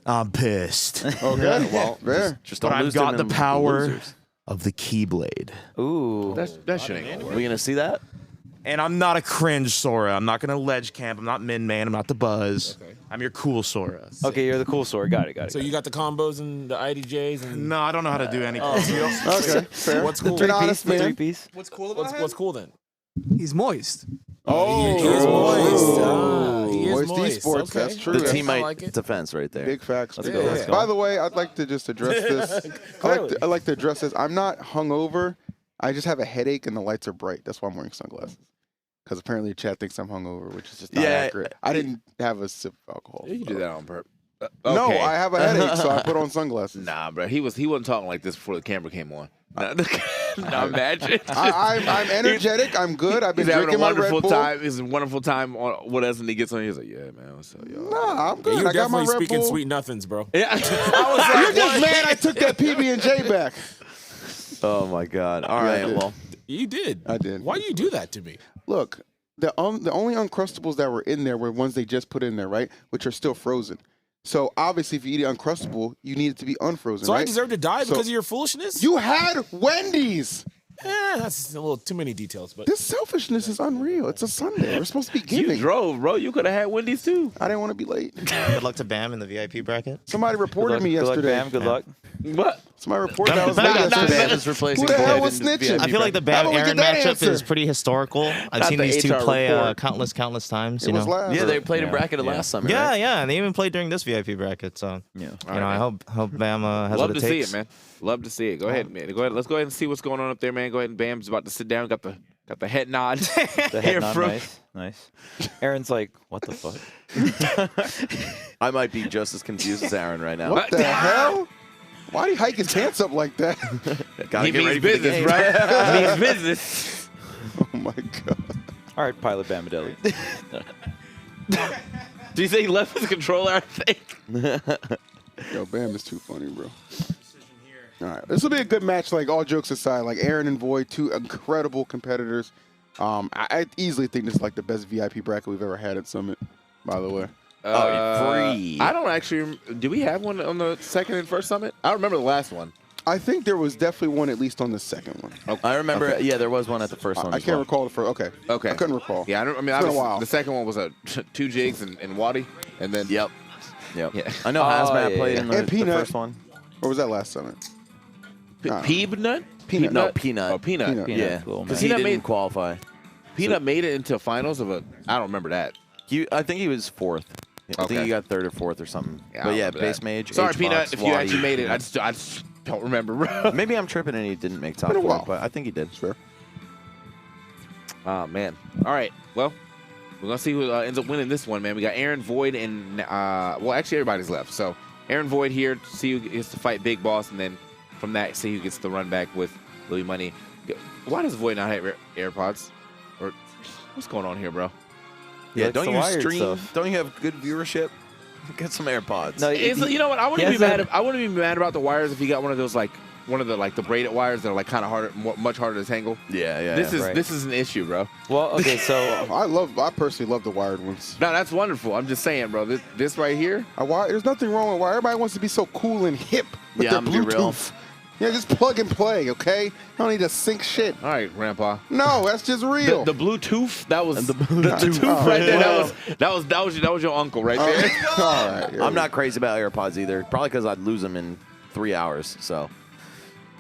I'm pissed. Okay. Well, fair. Just But don't I've lose got to the them power losers. of the Keyblade. Ooh. That shit ain't gonna Are work. we going to see that? And I'm not a cringe Sora. I'm not going to ledge camp. I'm not Min Man. I'm not the Buzz. Okay. I'm your cool Sora. Okay, you're the cool sword. Got it. So you got the combos and the IDJs and No, I don't know how to do anything. Okay. Fair. What's cool? An honest the man. three-piece. What's cool about What's cool then? He's moist. Oh, He is moist. Oh. He is Moist moist. esports, Okay. that's true. The That's- teammate like it. defense right there. Big facts. Let's big go, facts. let's go. By the way, I'd like to just address this. I like to address this. I'm not hungover. I just have a headache and the lights are bright. That's why I'm wearing sunglasses. Because apparently Chad thinks I'm hungover, which is just not Yeah, accurate. I didn't have a sip of alcohol. You do that on purpose. No, Okay. I have a headache, so I put on sunglasses. Nah, bro. He wasn't talking like this before the camera came on. Now imagine. I'm energetic. I'm good. I've been He's having a drinking my Red wonderful Bull. time. He's a wonderful time on with us, and he gets on. He's like, "Yeah, man, what's up, y'all?" Nah, I'm Yeah, good. you're I got my definitely Red speaking Bull. sweet nothings, bro. Yeah, I was like, You're just mad I took that PB&J back. Oh, my God. All Yeah, I right, did. well. You did. I did. Why do you do that to me? Look, the only Uncrustables that were in there were ones they just put in there, right? Which are still frozen. So obviously, if you eat an Uncrustable, you need it to be unfrozen, So right? I deserve to die So- because of your foolishness? You had Wendy's. That's a little too many details, but This selfishness is unreal. It's a Sunday. We're supposed to be you giving. drove, bro. You could have had Wendy's too. I didn't want to be late. Good luck to Bam in the VIP bracket. Somebody Good reported luck, me good luck, yesterday. Bam. Good luck. What? Somebody reported that I was Bam- late Bam- yesterday. Bam is replacing Who the hell Void was in the snitching? VIP I feel like the How Bam do we get Aaron that matchup answer? is pretty historical. I've Not seen the these two HR play report. countless times. It You was know. last. Yeah, they played in Yeah, bracket yeah. last summer, Yeah, right? yeah, and they even played during this VIP bracket. So Yeah. you know, I hope Bam has Love what to it see takes. it, man. Love to see it. Go ahead, man. Go ahead. Let's go ahead and see what's going on up there, man. Go ahead and Bam's about to sit down. Got the head nod. The Here head nod, from- nice. Aaron's like, what the fuck? I might be just as confused as Aaron right now. What the hell? Why do you hike his pants up like that? Gotta He get means ready for the business, game. right? He means business. Oh my god. All right, Pilot Bamadelli. Do you think he left his controller? I think. Yo, Bam is too funny, bro. All right, this will be a good match. Like all jokes aside, like Aaron and Void, two incredible competitors. I easily think this is like the best VIP bracket we've ever had at Summit. By the way, Free. I don't actually. Do we have one on the second and first summit? I remember the last one. I think there was definitely one at least on the second one. I remember, yeah, there was one at the first one. I as can't well. recall the first. Okay. Okay. I couldn't recall. Yeah, I mean, It's been a obviously, while. the second one was a 2 jigs and Waddy, and then Yep. Yeah. I know Oh, Hazmat yeah, played yeah. in the And Peanut. first one. Or was that last Summit? Nah. Peanut. Peanut. No, Peanut. Oh, Peanut. Peanut. Peanut, Yeah, cool, because man. he Peanut didn't made- qualify. Peanut made it into finals of a. I don't remember that. I think he was fourth. I think Okay. he got third or fourth or something. Yeah, I but yeah, remember base that. mage. Sorry, H-Box, Peanut. If you Waddy. actually made it, I just don't remember. Bro. Maybe I'm tripping and he didn't make top Been a four, while. but I think he did. Sure. Oh man. All right. Well, we're gonna see who ends up winning this one, man. We got Aaron Void and well, actually everybody's left. So Aaron Void here to see who gets to fight Big Boss, and then from that see who gets the run back with Louis Money. Why does Void not have AirPods? Or what's going on here, bro? Yeah, likes don't the you wired stream? stuff. Don't you have good viewership? Get some AirPods. No, You know what? I wouldn't he be has mad. that- I wouldn't be mad about the wires if he got one of those one of the braided wires that are like kind of harder, much harder to tangle. Yeah. This is an issue, bro. Well, okay, so I personally love the wired ones. No, that's wonderful. I'm just saying, bro. This right here. There's nothing wrong with wire. Everybody wants to be so cool and hip with Yeah, their I'm gonna be real. Bluetooth. Yeah, just plug and play, okay? I don't need to sync shit. All right, Grandpa. No, that's just real. The Bluetooth. That was the Bluetooth. tooth Oh, right there. well. That was your uncle right there. All right. I'm not crazy about AirPods either. Probably because I'd lose them in 3 hours. So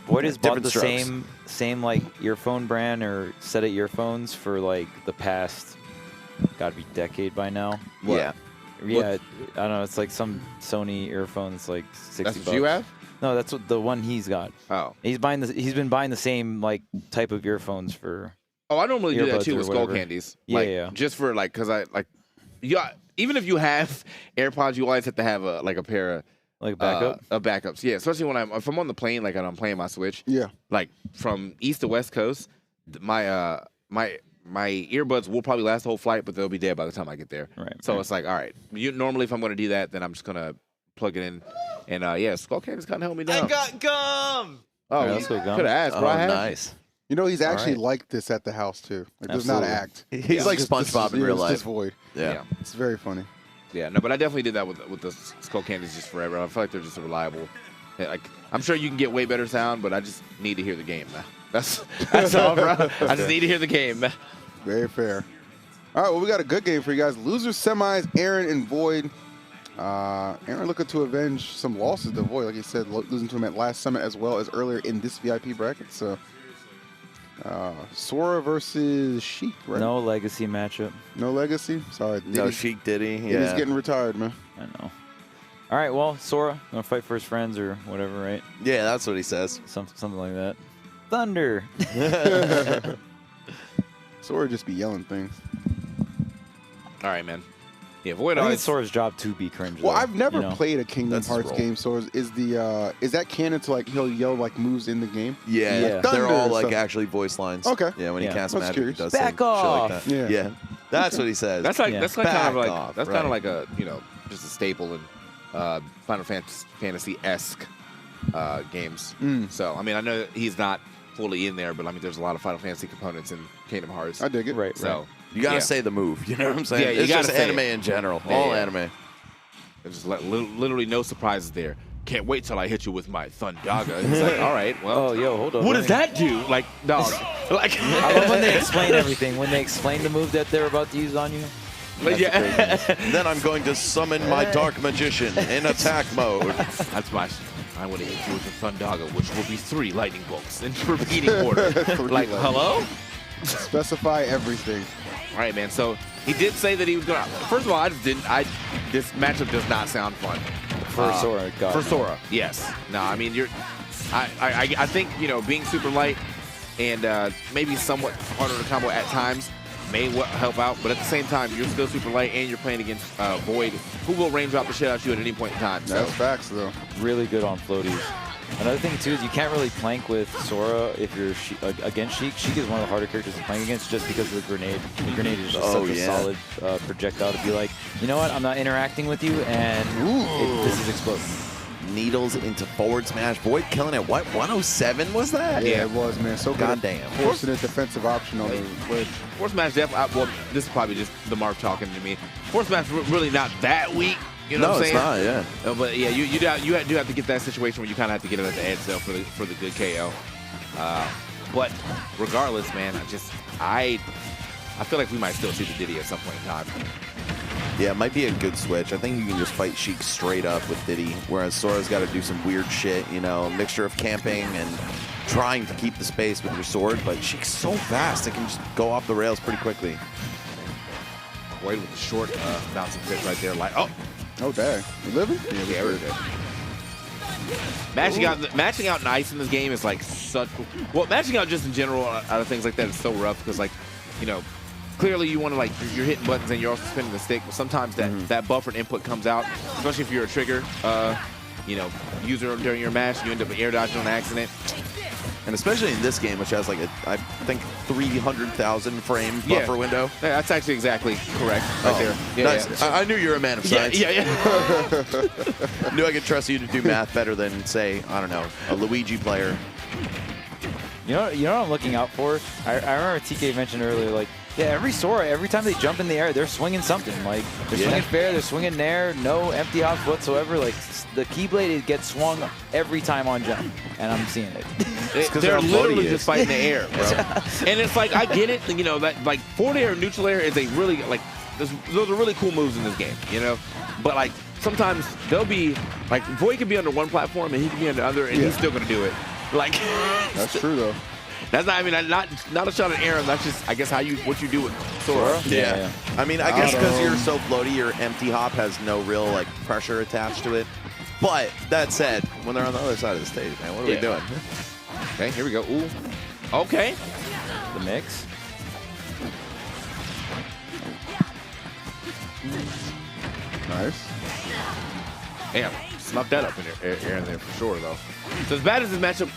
Void has bought Different the strokes. same like earphone brand or set of earphones for like the past, gotta be decade by now. yeah, Yeah, I don't know. It's like some Sony earphones, like $60. That's what you have. No, that's what the one he's got. Oh. He's been buying the same like type of earphones for. Oh, I normally do that Earbuds too or with Skull whatever. Candies. Yeah, Like, yeah. just for like, cause I like, yeah. Even if you have AirPods, you always have to have a pair of Like backup. backups. Yeah, especially when if I'm on the plane, like and I'm playing my Switch. Yeah. Like from east to west coast, my earbuds will probably last the whole flight, but they'll be dead by the time I get there. Right. So it's like, all right. Normally, if I'm going to do that, then I'm just gonna plug it in, and yeah, Skull Candies kind of held me down. gum. Oh, Alright, let's go, Gum. could have asked, bro. Oh, I had- nice. You know, he's actually right. like this at the house too. Like, does not Absolutely. act. He's like SpongeBob in real It's life. just void. Yeah. It's very funny. Yeah, no, but I definitely did that with the Skull Candies just forever. I feel like they're just a reliable. Like I'm sure you can get way better sound, but I just need to hear the game, man. That's all, bro. I just need to hear the game, man. Very fair. All right, well, we got a good game for you guys. Losers semis, Aaron and Void. Aaron looking to avenge some losses to Void, like he said, losing to him at last summit as well as earlier in this VIP bracket. So, Sora versus Sheik, right? No legacy matchup. No legacy? Sorry. No, Diddy. Sheik Diddy. Diddy's Yeah. getting retired, man. I know. All right, well, Sora gonna fight for his friends or whatever, right? Yeah, that's what he says. Something like that. Thunder. Sora just be yelling things. All right, man. Yeah, Void I think always. it's Sora's job to be cringe. Well, though, I've never you know? played a Kingdom That's his Hearts role. game, so is that canon to like he'll yell like moves in the game? Yeah, Yeah. they're Thunder all and like stuff. actually voice lines. Okay. Yeah, when Yeah. he casts I was magic, curious. he does Back some off. shit like that. Yeah. Yeah, that's what he says. That's like Yeah. that's like kind of Back like off, that's kind of right. like a just a staple in Final Fantasy-esque games. So I mean, I know he's not fully in there, but I mean, there's a lot of Final Fantasy components in Kingdom Hearts. I dig it. Right, So you gotta yeah. say the move. You know what I'm saying? Yeah, you it's gotta just say anime it. in general. Yeah, All yeah. anime. There's just like literally no surprises there. Can't wait till I hit you with my Thundaga. It's like, all right, well, Oh, yo, hold on. what let does me- that do? Like, dog, like, I love when they explain everything. When they explain the move that they're about to use on you. But yeah, Then I'm going to summon my Dark Magician in attack mode. that's my. I want to hit you with the Thundaga, which will be 3 lightning bolts in repeating order. Like, hello? Specify everything. All right, man. So he did say that he was gonna. First of all, this matchup does not sound fun. For Sora, God. For Sora, yes. No, I mean I think being super light and maybe somewhat harder to combo at times may help out, but at the same time you're still super light and you're playing against Void, who will range drop the shit out of you at any point in time. So That's facts, though. Really good on floaties. Another thing too is you can't really plank with Sora if you're against Sheik. Sheik is one of the harder characters to plank against just because of the grenade. The grenade is just Oh, such yeah. a solid projectile to be like, you know what, I'm not interacting with you, and this is exploding. Needles into forward smash. Void killing it. What? 107 was that? Yeah, it was, man. So good. Goddamn. Forcing a defensive option on the wedge. Force Smash well, this is probably just the Mark talking to me. Force Smash really not that weak. You know No, what I'm it's saying? not. Yeah. But yeah, you do have to get that situation where you kind of have to get it at the edge though for the good KO. But regardless, man, I feel like we might still see the Diddy at some point in time. Yeah, it might be a good switch. I think you can just fight Sheik straight up with Diddy, whereas Sora's got to do some weird shit, a mixture of camping and trying to keep the space with your sword, but Sheik's so fast, it can just go off the rails pretty quickly. Void with the short bouncing pitch right there, like Oh, dang. You living? yeah, we're good. Matching out nice in this game is like such. Well, matching out just in general out of things like that is so rough because clearly you want to you're hitting buttons and you're also spinning the stick, but sometimes that buffered input comes out, especially if you're a trigger user during your match, you end up air dodging on accident. And especially in this game, which has I think 300,000 frame buffer window. Yeah, that's actually exactly correct right there. Yeah, Nice. yeah. I knew you were a man of Yeah, science. yeah. Knew I could trust you to do math better than, say, I don't know, a Luigi player. You know what I'm looking out for? I remember TK mentioned earlier, every Sora, every time they jump in the air, they're swinging something. They're swinging fair, they're swinging nair, no empty hops whatsoever. The Keyblade gets swung every time on jump, and I'm seeing it. They're how floaty literally it just is. fighting the air, bro. And it's I get it, that forward air and neutral air is a really, those are really cool moves in this game, But, sometimes they'll be, Void can be under one platform and he can be under other, and he's still going to do it. That's true, though. That's not, not a shot at Aaron. That's just, I guess, what you do with Sora. Yeah. I mean, I guess because you're so floaty, your empty hop has no real, pressure attached to it. But that said, when they're on the other side of the stage, man, what are we doing? Okay, here we go. Ooh. Okay. The mix. Nice. Damn, snuck that up in there for sure, though. So as bad as this matchup,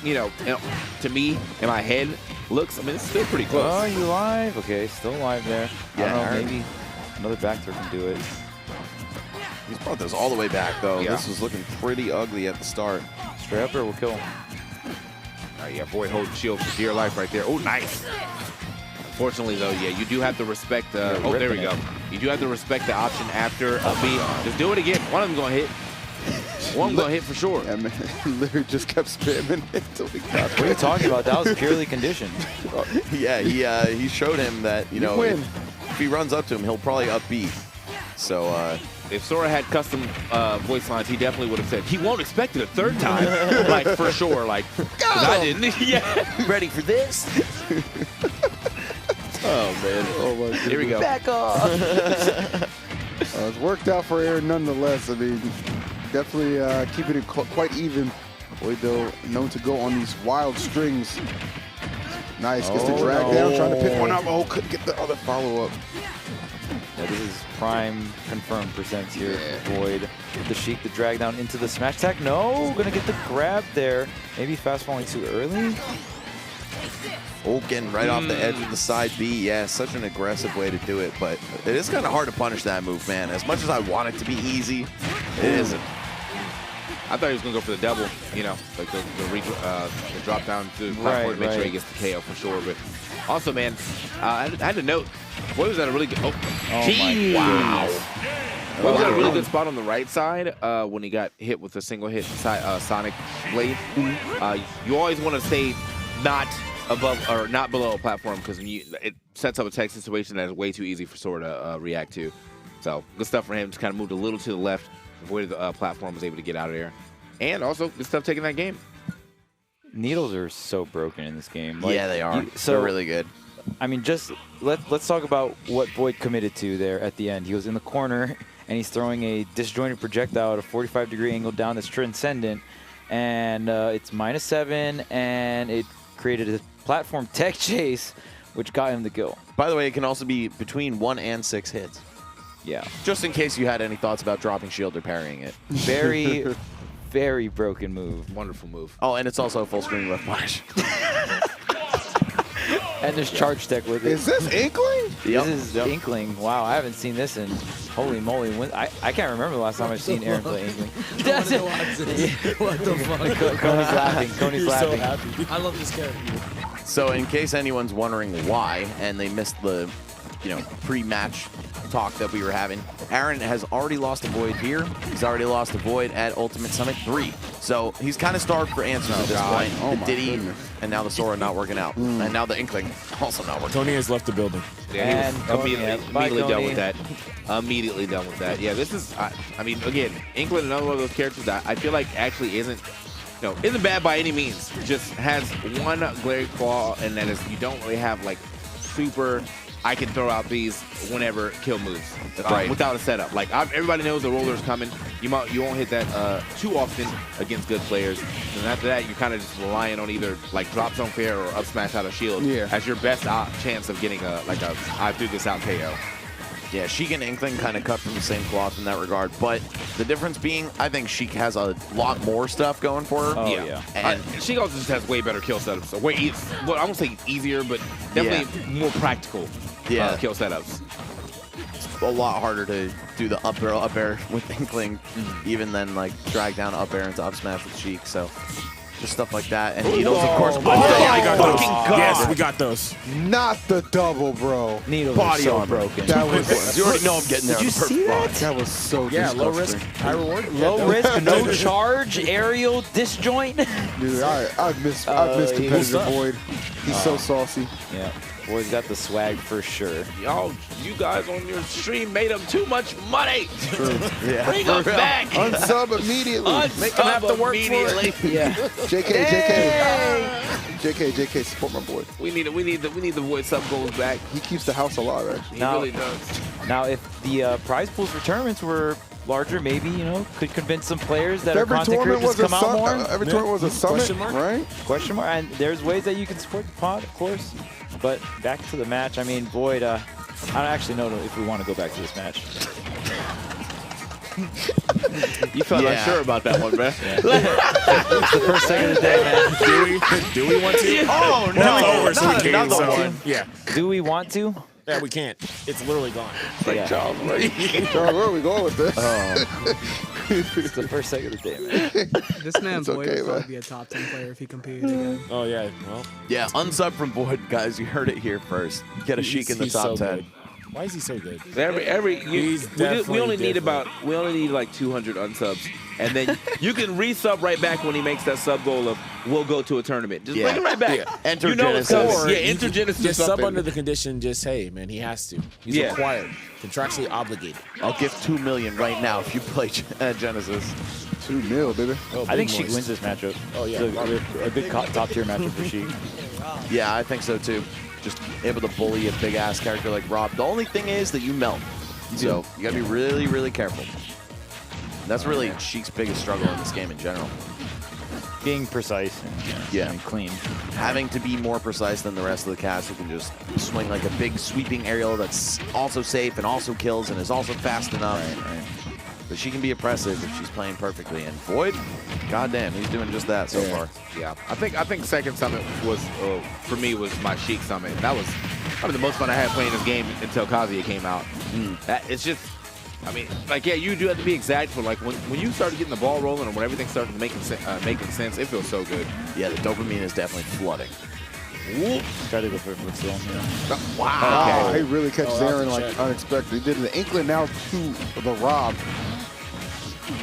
to me, in my head, looks, I mean, it's still pretty close. Oh, you live? Okay, still live there. Yeah, I don't know, Aaron. maybe another back throw can do it. He's brought those all the way back, though. Yeah. This was looking pretty ugly at the start. Straight up or will kill. Yeah, Void holding shield for dear life right there. Oh, nice. Unfortunately, though, yeah, you do have to respect the. Oh, there we ripping go. it. You do have to respect the option after a B. Just do it again. One of them's going to hit. One going to hit for sure. Yeah, man. Literally just kept spamming it until he got What are you talking about? That was purely conditioned. Yeah, he showed him that, you know, win. if he runs up to him, he'll probably upbeat. So, If Sora had custom voice lines, he definitely would have said, he won't expect it a third time. Like, for sure. Like, 'cause I didn't. Yeah. ready for this? Oh, man. Oh, my Here we go. Back off. It's worked out for Aaron nonetheless. I mean, definitely keeping it quite even. Boy, though, known to go on these wild strings. Nice. Gets the drag down, trying to pick one up. Oh, couldn't get the other follow-up. Yeah, this is prime confirmed percents here. Void with the Sheik, the drag down into the smash attack. No, gonna get the grab there. Maybe fast falling too early. Oh, getting right off the edge of the side B. Yeah, such an aggressive way to do it, but it is kind of hard to punish that move, man. As much as I want it to be easy, it isn't. I thought he was going to go for the double, like the drop down to the platform to make sure he gets the KO for sure. But also, man, I had to note, Boy was at a really good. my Wow. Boy was at a really good spot on the right side when he got hit with a single hit Sonic Blade. You always want to stay not above or not below a platform because it sets up a tech situation that is way too easy for Sora to react to. So good stuff for him. Just kind of moved a little to the left, avoided the platform, was able to get out of there. And also good stuff taking that game. Needles are so broken in this game. Yeah, they are. They're really good. I mean, just let's talk about what Void committed to there at the end. He was in the corner, and he's throwing a disjointed projectile at a 45-degree angle down that's transcendent, and it's -7, and it created a platform tech chase, which got him the kill. By the way, it can also be between 1 and 6 hits. Yeah. Just in case you had any thoughts about dropping shield or parrying it. Very, very broken move. Wonderful move. Oh, and it's also a full screen left punish. And there's charge tech with it. Is this Inkling? This is Inkling. Wow, I haven't seen this in holy moly. I can't remember the last time I've seen Aaron play Inkling. What the fuck? Coney's laughing. Coney's laughing. So happy. I love this character. So in case anyone's wondering why, and they missed the, pre-match talk that we were having, Aaron has already lost a Void here. He's already lost a Void at Ultimate Summit 3. So he's kind of starved for answers at this point. Oh, the my Diddy, goodness. and now the Sora not working out. And now the Inkling also not working. Tony has left the building. Yeah, he was And Coney, immediately bye, done Coney. with that. Immediately done with that. Yeah, this is, I mean, again, Inkling, another one of those characters that I feel like actually isn't bad by any means. Just has one glaring flaw, and that is you don't really have like super. I can throw out these whenever kill moves without a setup. Like everybody knows the roller's coming. You won't hit that too often against good players. And after that, you're kind of just relying on either like drop zone fair or up smash out of shield as your best chance of getting a I threw this out KO. Yeah, Sheik and Inkling kind of cut from the same cloth in that regard. But the difference being, I think Sheik has a lot more stuff going for her. Oh, yeah. And she also just has way better kill setups. So well, I won't say easier, but definitely more practical kill setups. it's a lot harder to do the up air with Inkling, even than like drag down up air into up smash with Sheik. So just stuff like that. And Needles, of course. Yes, we got those. Not the double, bro. Needles Body are so armor. broken. That was You already know I'm getting there. Did you see that? that was so Yeah, low risk, disgusting. high reward. Low risk, no charge, aerial disjoint. Dude, I miss he was competitive Void. He's so saucy. Yeah, boy's got the swag for sure. You guys on your stream made them too much money. Yeah. Bring them back. Unsub immediately. Make them have to work immediately. Yeah. JK, support my boy. We need the voice sub goals back. He keeps the house alive, actually. He Now- really does. Now, if the prize pools for tournaments were larger, maybe, you know, could convince some players that Every are content tournament creators was to a come out more. every tournament was a summit, Question mark? right? Question mark. And there's ways that you can support the pod, of course. But back to the match. I mean, Void, I don't actually know if we want to go back to this match. You felt unsure about that one, man. It's the first second of the day, man. Do we want to? Oh, Well, it's over, so we not can. another So, one. yeah. Do we want to? Yeah, we can't. It's literally gone. Yeah. Charles, where are we going with this? It's the first second of the day, man. This man It's Void okay, would probably man. be a top 10 player if he competed again. Oh, yeah. Well, Yeah, unsub from Void, guys. You heard it here first. Get a Sheik in the he's top so 10. good. Why is he so good? We definitely only need different. we only need like 200 unsubs, and then you can resub right back when he makes that sub goal of we'll go to a tournament. Just bring it right back. Yeah. Enter You know it's coming. Genesis. Yeah, enter Genesis. Just or sub something. under the condition, just, hey, man, he has to. He's Yeah. required. Contractually obligated. I'll give $2 million right now if you play Genesis. 2 mil, baby. Oh, I think big Sheik boys. wins this matchup. Oh, yeah. It's a good top-tier matchup for Sheik. Yeah, I think so too. Just able to bully a big ass character like Rob. The only thing is that you melt. So you gotta be really, really careful. That's really Sheik's biggest struggle in this game in general. Being precise and clean. Having to be more precise than the rest of the cast who can just swing like a big sweeping aerial that's also safe and also kills and is also fast enough. Right. But she can be oppressive if she's playing perfectly. And Void, goddamn, he's doing just that so far. Yeah, I think second summit was for me was my Sheik summit. That was probably the most fun I had playing this game until Kazuya came out. It's just, I mean, like yeah, you do have to be exact, but like when you started getting the ball rolling and when everything started making sense, it feels so good. Yeah, the dopamine is definitely flooding. Try to go for a zone here. Wow, he really catches Oh, Aaron that's a like check. unexpected. He did the Inkling now to the Rob.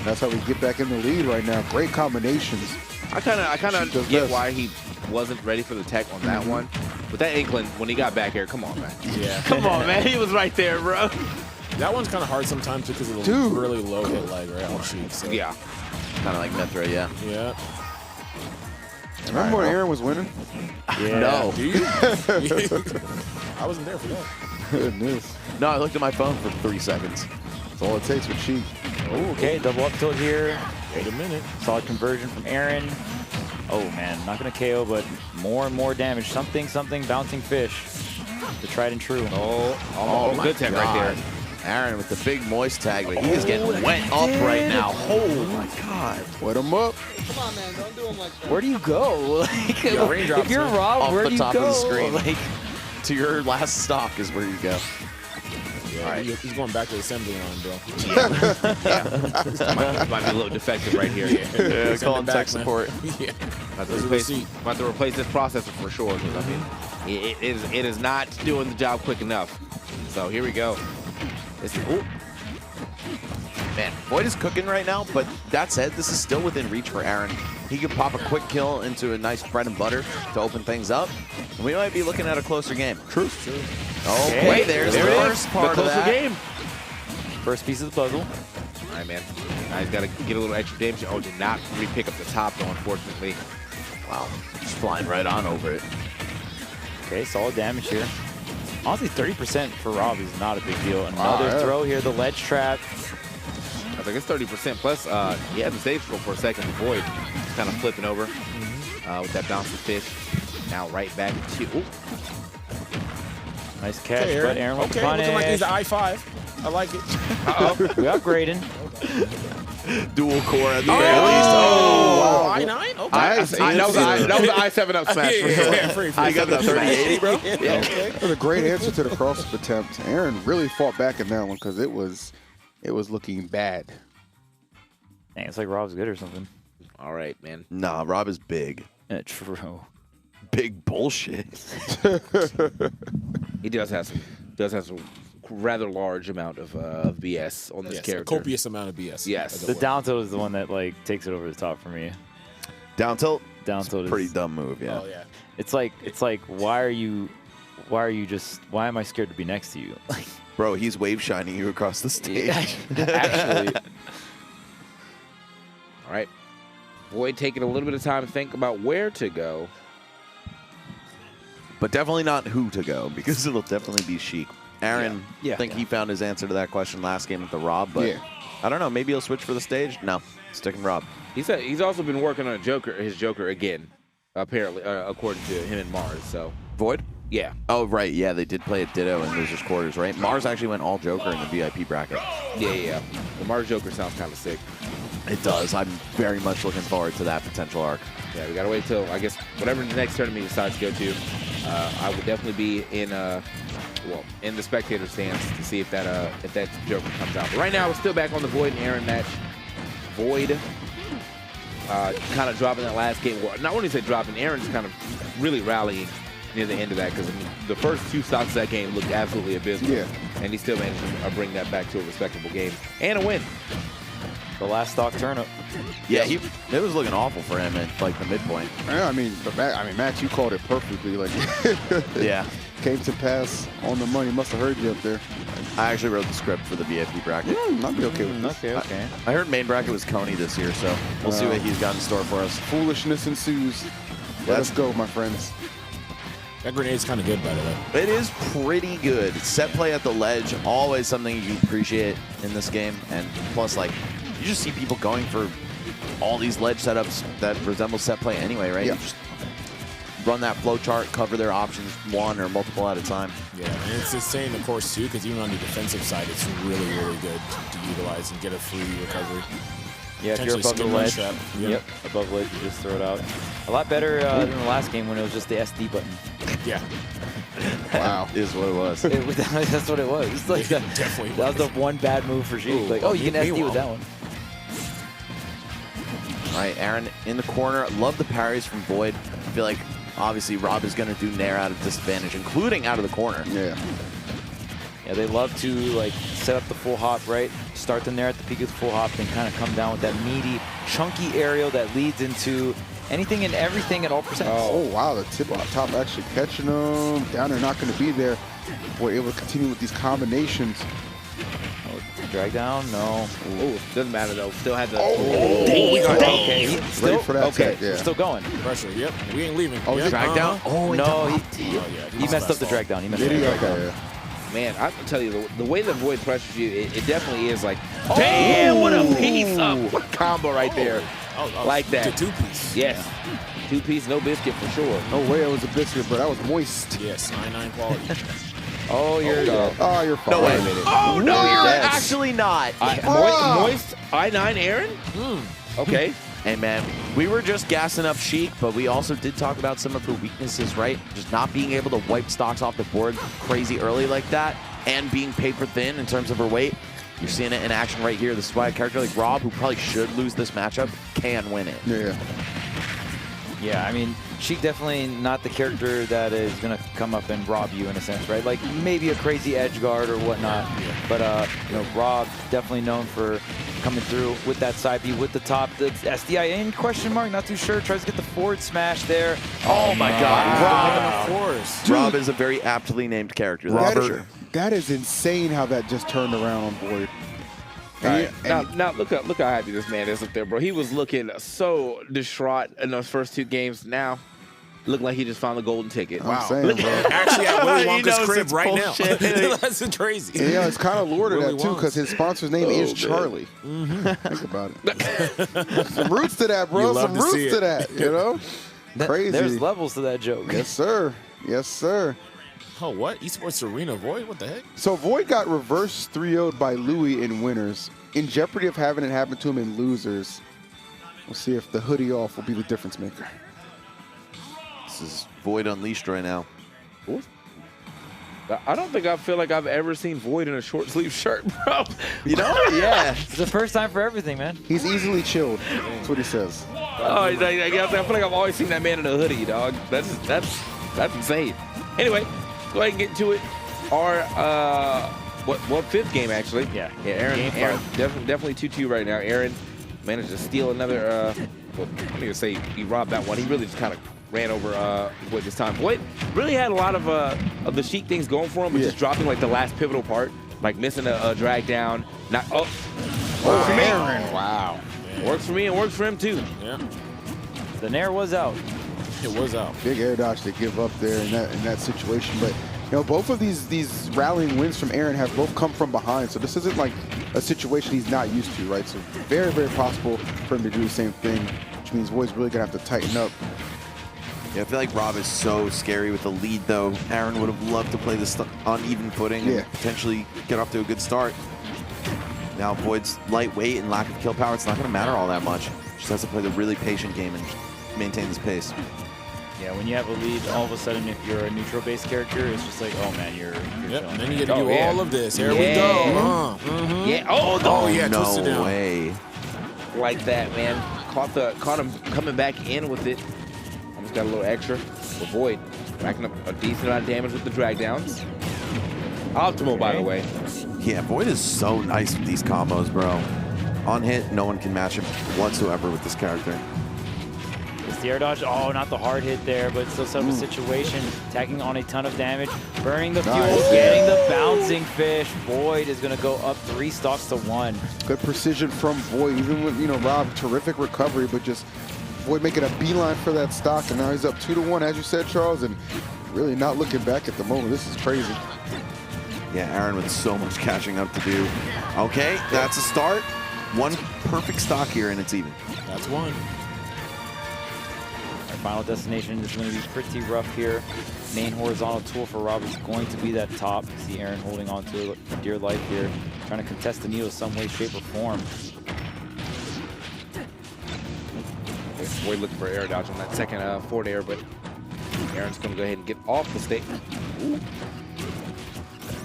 That's how we get back in the lead right now. Great combinations. I kind of She does get this. why he wasn't ready for the tech on that one, but that Inkling when he got back here, come on man, Yeah. come on man, he was right there, bro. That one's kind of hard sometimes because of the Dude. really low hit lag, right, on Sheik. So. Yeah, Kind of like Mithra, yeah. Yeah. Remember when Aaron was winning? Yeah. No. Do you? I wasn't there for that. Goodness. No, I looked at my phone for 3 seconds. That's all it takes with Sheik. Oh, okay, double up tilt here. Wait a minute. Solid conversion from Aaron. Oh man, not gonna KO, but more and more damage. Something, bouncing fish. The tried and true. Oh, good tech right there. Aaron with the big moist tag, but he is getting wet up right now. Oh my god. Wet him up. Come on, man. Don't do him like that. Where do you go? Like, Yeah, raindrops, if you're man. Rob, Off where the do you top go? of the screen. Like, To your last stock is where you go. Yeah, All right. he's going back to the assembly line, bro. might be a little defective right here. Yeah, Send call it him back, tech man. support. Yeah. About to There's a replace, receipt. about to replace this processor for sure. 'Cause, I mean, it is not doing the job quick enough. So here we go. Ooh. Man, Void is cooking right now, but that said, this is still within reach for Aaron. He could pop a quick kill into a nice bread and butter to open things up. And we might be looking at a closer game. True. Okay, there's there the it first is. part the of closer that. game. first piece of the puzzle. All right, man. Now he's got to get a little extra damage. Oh, did not re-pick up the top, though, unfortunately. Wow, just flying right on over it. Okay, solid damage here. Honestly, 30% for Rob is not a big deal. Another yeah. throw here, the ledge trap. I think it's 30% plus. He had the save throw for a second. The Void kind of flipping over with that bouncing fish. Now right back to. Ooh. Nice catch, Okay, but Aaron with okay, the punish. looking like he's an I-5. I like it. We upgrading. Dual core at the Oh, very least. oh, I9? Okay. That was the I-7 up smash. for sure. Yeah, free. I got the 3080, bro. Yeah, okay. That was a great answer to the cross-up attempt. Aaron really fought back in that one because it was looking bad. Dang, it's like Rob's good or something. All right, man. Nah, Rob is big. True. Big bullshit. He does have some rather large amount of BS on this Yes, a character. copious amount of BS. Yes. as it The were. down tilt is the one that like takes it over the top for me. Down tilt. Down tilt is Pretty dumb move, yeah. Oh, yeah. It's like why am I scared to be next to you? Like, Bro, he's wave shining you across the stage. actually, All right. Void taking a little bit of time to think about where to go. But definitely not who to go, because it'll definitely be Sheik. Aaron, Yeah. I think he found his answer to that question last game with the Rob, but I don't know. Maybe he'll switch for the stage. No, sticking Rob. He said he's also been working on his Joker again, apparently, according to him and Mars. So Void? yeah, Oh, right. Yeah, they did play a Ditto in losers quarters, right? Mars actually went all Joker in the VIP bracket. yeah. The Mars Joker sounds kind of sick. It does. I'm very much looking forward to that potential arc. Yeah, we gotta wait till I guess whatever the next tournament he decides to go to. I will definitely be in in the spectator stands to see if that Joker comes out. But right now we're still back on the Void and Aaron match. Void kind of dropping that last game. Well, not only is it dropping, Aaron's kind of really rallying near the end of that because I mean, the first 2 stocks of that game looked absolutely abysmal. Yeah. And he still managed to bring that back to a respectable game and a win. The last stock turnip. Yeah, it was looking awful for him at like the midpoint. Yeah, I mean, but Max, you called it perfectly. Like, Yeah. came to pass on the money. Must have heard you up there. I actually wrote the script for the VIP bracket. I'd be okay with this. Okay. I heard main bracket was Coney this year, so we'll see what he's got in store for us. Foolishness ensues. Let us go, my friends. That grenade's kind of good, by the way. It is pretty good. Set play at the ledge, always something you appreciate in this game. And plus, like, you just see people going for all these ledge setups that resemble set play anyway, right? Yeah. You just run that flow chart, cover their options one or multiple at a time. Yeah, and it's insane, of course, too, because even on the defensive side, it's really, really good to utilize and get a free recovery. Yeah, if you're above the Potentially ledge. skin ledge trap. Yep, above ledge, you just throw it out. A lot better than the last game when it was just the SD button. Yeah. Wow. Is what it was. That's what it was. It's like that, Definitely. that was the one bad move for Sheik. Like, well, you can SD with that one. All right, Aaron in the corner. Love the parries from Void. I feel like obviously Rob is going to do Nair out of disadvantage, including out of the corner. Yeah. Yeah, they love to like set up the full hop, right? Start them there at the peak of the full hop, then kind of come down with that meaty, chunky aerial that leads into anything and everything at all percents. Oh, wow. The tip on top actually catching them. Down there not going to be there. We're able to continue with these combinations. Drag down? No. Oh, doesn't matter though. Still had the. Okay, Ready for that okay. attack, yeah. we're still going. Pressure, yep. We ain't leaving. Oh, yep. Drag down? Oh, No, Oh, yeah. he messed up the drag down. He messed up Did the he? drag down. Okay, yeah. Man, I can tell you the way that Void pressures you, it definitely is like, damn, what a piece of combo right there. Oh, Like that. The two-piece. Yes, 2-piece, no biscuit for sure. No way it was a biscuit, but that was moist. Yes, 9-9 quality. Oh, you're dead. Oh, you're fine. No way. Oh no, You're you're actually not. moist I9 Aaron. Okay. Hey, man, we were just gassing up Sheik, but we also did talk about some of her weaknesses, right? Just not being able to wipe stocks off the board crazy early like that and being paper thin in terms of her weight. You're seeing it in action right here. This is why a character like Rob, who probably should lose this matchup, can win it. Yeah. Yeah, I mean, Sheik definitely not the character that is going to come up and rob you in a sense, right? Like maybe a crazy edge guard or whatnot. But, you know, Rob definitely known for coming through with that side B with the top. The SDI in question mark, not too sure. Tries to get the forward smash there. Oh, my God. Rob, of course. Rob is a very aptly named character. That's for sure. That is insane how that just turned around on Void. All right. Now look how happy this man is up there, bro. He was looking so distraught in those first 2 games. Now, looking like he just found the golden ticket. I'm saying, bro. Actually at Willy He Wonka's knows crib it's right bullshit. now. That's crazy. Yeah, it's kind of lore to Really that, too, was. because his sponsor's name is Charlie. Think about it. Some roots to that, bro. You love Some to see roots to it. that, you know? Crazy. There's levels to that joke. Yes, sir. Yes, sir. Oh, what? Esports Arena Void? What the heck? So Void got reverse 3-0'd by Louis in winners. In jeopardy of having it happen to him in losers. We'll see if the hoodie off will be the difference maker. This is Void Unleashed right now. I don't think I feel like I've ever seen Void in a short sleeve shirt, bro. You know? Yeah. It's the first time for everything, man. He's easily chilled. That's what he says. Oh, I feel like I've always seen that man in a hoodie, dog. That's insane. Anyway, go ahead and get to it. Our what 5th game actually? Yeah. Aaron. Game Aaron 5. definitely 2-2 right now. Aaron managed to steal another. Well, I don't even say he robbed that one. He really just kind of ran over Void this time. Void really had a lot of the Sheik things going for him, but just dropping like the last pivotal part, like missing a drag down. Not Aaron. Wow. Works for me and works for him too. Yeah, The Nair was out. it was out. Big air dodge to give up there in that situation. But You know, both of these rallying wins from Aaron have both come from behind, so this isn't like a situation he's not used to, right? So very, very possible for him to do the same thing, which means Void's really gonna have to tighten up. Yeah, I feel like Rob is so scary with the lead, though. Aaron would have loved to play this on even footing and potentially get off to a good start. Now Void's lightweight and lack of kill power, it's not going to matter all that much. Just has to play the really patient game and maintain this pace. Yeah, when you have a lead, all of a sudden, if you're a neutral-based character, it's just like, oh man, you're Yep, chilling. and then you get to do yeah. all of this. Here we Yeah. go. Yeah. Oh, yeah, twisted No down. way. like that, man. Caught him coming back in with it. Almost got a little extra. Avoid racking up a decent amount of damage with the drag downs. Optimal, by the way. Yeah, Void is so nice with these combos, bro. On hit, no one can match him whatsoever with this character. It's the air dodge. Oh, not the hard hit there, but still set up a situation. Attacking on a ton of damage. Burning the fuel, getting the bouncing fish. Void is going to go up 3 stocks to 1. Good precision from Void, even with, you know, Rob, terrific recovery, but just Void making a beeline for that stock, and now he's up 2-1, as you said, Charles, and really not looking back at the moment. This is crazy. Yeah, Aaron with so much catching up to do. Okay, that's a start. One perfect stock here, and it's even. That's one. Our final destination is going to be pretty rough here. Main horizontal tool for Rob is going to be that top. You see Aaron holding on to it for dear life here, trying to contest the needle some way, shape, or form. Void looking for air dodge on that second forward air, but Aaron's going to go ahead and get off the stage. Ooh.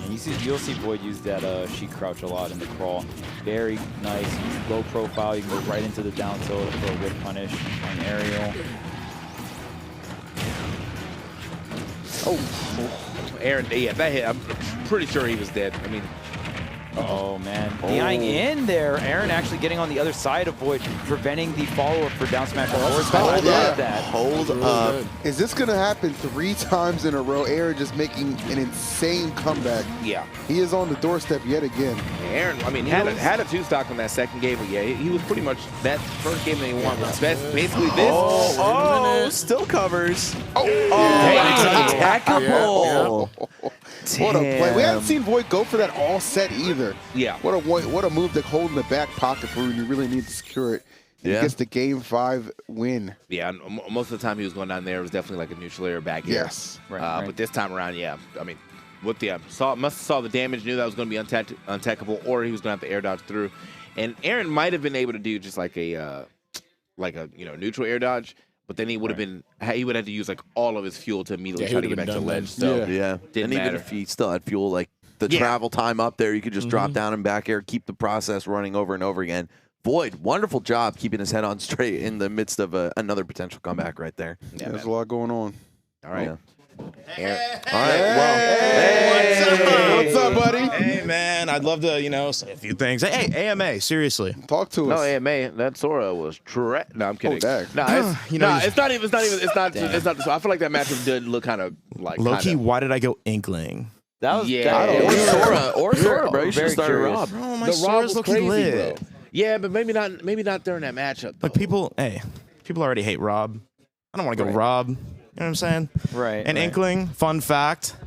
And you'll see Void use that sheet crouch a lot in the crawl. Very nice, low profile. You can go right into the down tilt for a good punish on aerial. Oh, Aaron, yeah, that hit. I'm pretty sure he was dead. I mean, Oh man, behind in there. Aaron actually getting on the other side of Void, preventing the follow-up for down smash. Hold up. Hold up. Is this going to happen 3 times in a row? Aaron just making an insane comeback. yeah. He is on the doorstep yet again. Aaron, I mean, had a 2-stock on that second game, but yeah, he was pretty much that first game that he won was basically this. Oh, still covers. Attackable. What a play. We haven't seen Void go for that all set either. Yeah. What a move to hold in the back pocket for when you really need to secure it. And Yeah. He gets the game 5 win. Yeah, and most of the time he was going down there, it was definitely like a neutral air back air. Yes. Right. But this time around, yeah, I mean, with the must have saw the damage, knew that was going to be untackable, or he was going to have to air dodge through. And Aaron might have been able to do just like a neutral air dodge, but then he would have had to use like all of his fuel to immediately Yeah, try to he get back would've to the been ledge. done So Yeah. Didn't And even matter. if he still had fuel, like the Yeah. travel time up there, you could just drop down and back air, keep the process running over and over again. Void, wonderful job keeping his head on straight in the midst of another potential comeback right there. Yeah, There's a man. lot going on. All right. Yeah. Aaron. All right, well, What's up, buddy? Hey, man, I'd love to, say a few things. Hey, AMA, seriously. Talk to No, us. AMA, that Sora was No, I'm kidding. dang. No, it's not even. It's not. I feel like that matchup did look kind of like Low-key, kinda, why did I go Inkling? That was Yeah. or Sora, bro. You should Very start curious. Rob. Bro, my The Rob Sora's was low-key crazy, lit. bro. Yeah, but maybe not during that matchup. Like, though. people already hate Rob. I don't want to go Rob. You know what I'm saying? Right. And right. Inkling, fun fact,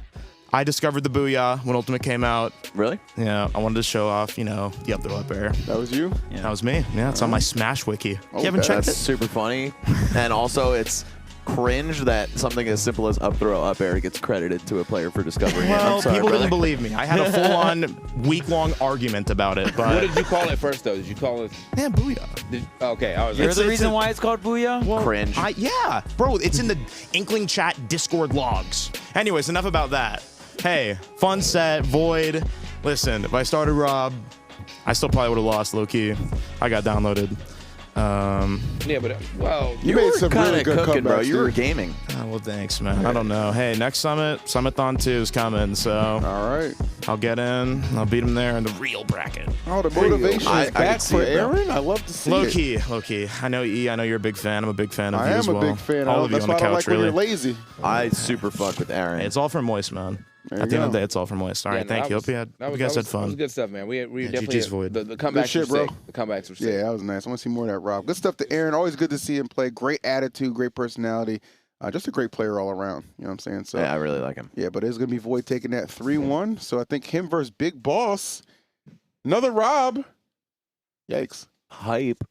I discovered the Booyah when Ultimate came out. Really? Yeah, I wanted to show off, the up throw up air. That was you? Yeah. That was me. Yeah, it's on my Smash wiki. You haven't checked That's it? super funny. And also, it's cringe that something as simple as up throw up air gets credited to a player for discovering it. Well, I'm sorry, people brother. didn't believe me. I had a full-on week-long argument about it, What but did you call it first, though? Did you call it? yeah, Booyah. Okay, I was. You're It's- the it's reason a- why it's called Booyah? Well, Cringe. Yeah, bro, it's in the Inkling chat Discord logs. Anyways, enough about that. Hey, fun set, Void. Listen, if I started Rob, I still probably would have lost low-key. I got downloaded. Yeah, but You made some Kinda really good cooking, bro. comebacks, You were dude. gaming. Well, thanks, man. I don't know. Hey, next Summit-thon 2 is coming, so All right. I'll get in. I'll beat him there in the real bracket. Oh, the motivation I is can back see for it, bro. Aaron. I love to see it. Low key. I know E. I know you're a big fan. I'm a big fan of I you am as a well. big fan. All of you That's on the why I don't couch, like when really. you're lazy. I super fuck with Aaron. Hey, it's all for Moist, man. There At you the end of go. the day, it's all for Moist. All right, thank you. Hope you guys had That fun. was good stuff, man. We Yeah, definitely GG's Void. the comebacks shit, were bro. sick. The comebacks were sick. Yeah, that was nice. I want to see more of that, Rob. Good stuff to Aaron. Always good to see him play. Great attitude, great personality. Just a great player all around. You know what I'm saying? So Yeah, I really like him. yeah, but it's gonna be Void taking that 3-1. So I think him versus Big Boss. Another Rob. Yikes. Hype.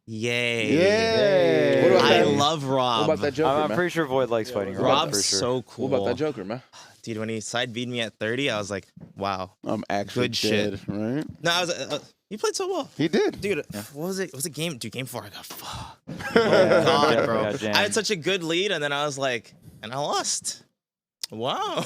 Yay. Yeah. What about I that? love Rob. What about that Joker, I'm man? pretty sure Void likes fighting Rob Rob's for sure. so cool. What about that Joker, man? Dude, when he side beat me at 30, I was like, wow. I'm actually Good shit. dead, right? No, I was. He played so well. He did. Dude, what was it? Was it game? Dude, game 4, I got fuck. Yeah, God, yeah, bro. got jammed. I had such a good lead, and then I was like, and I lost. Wow.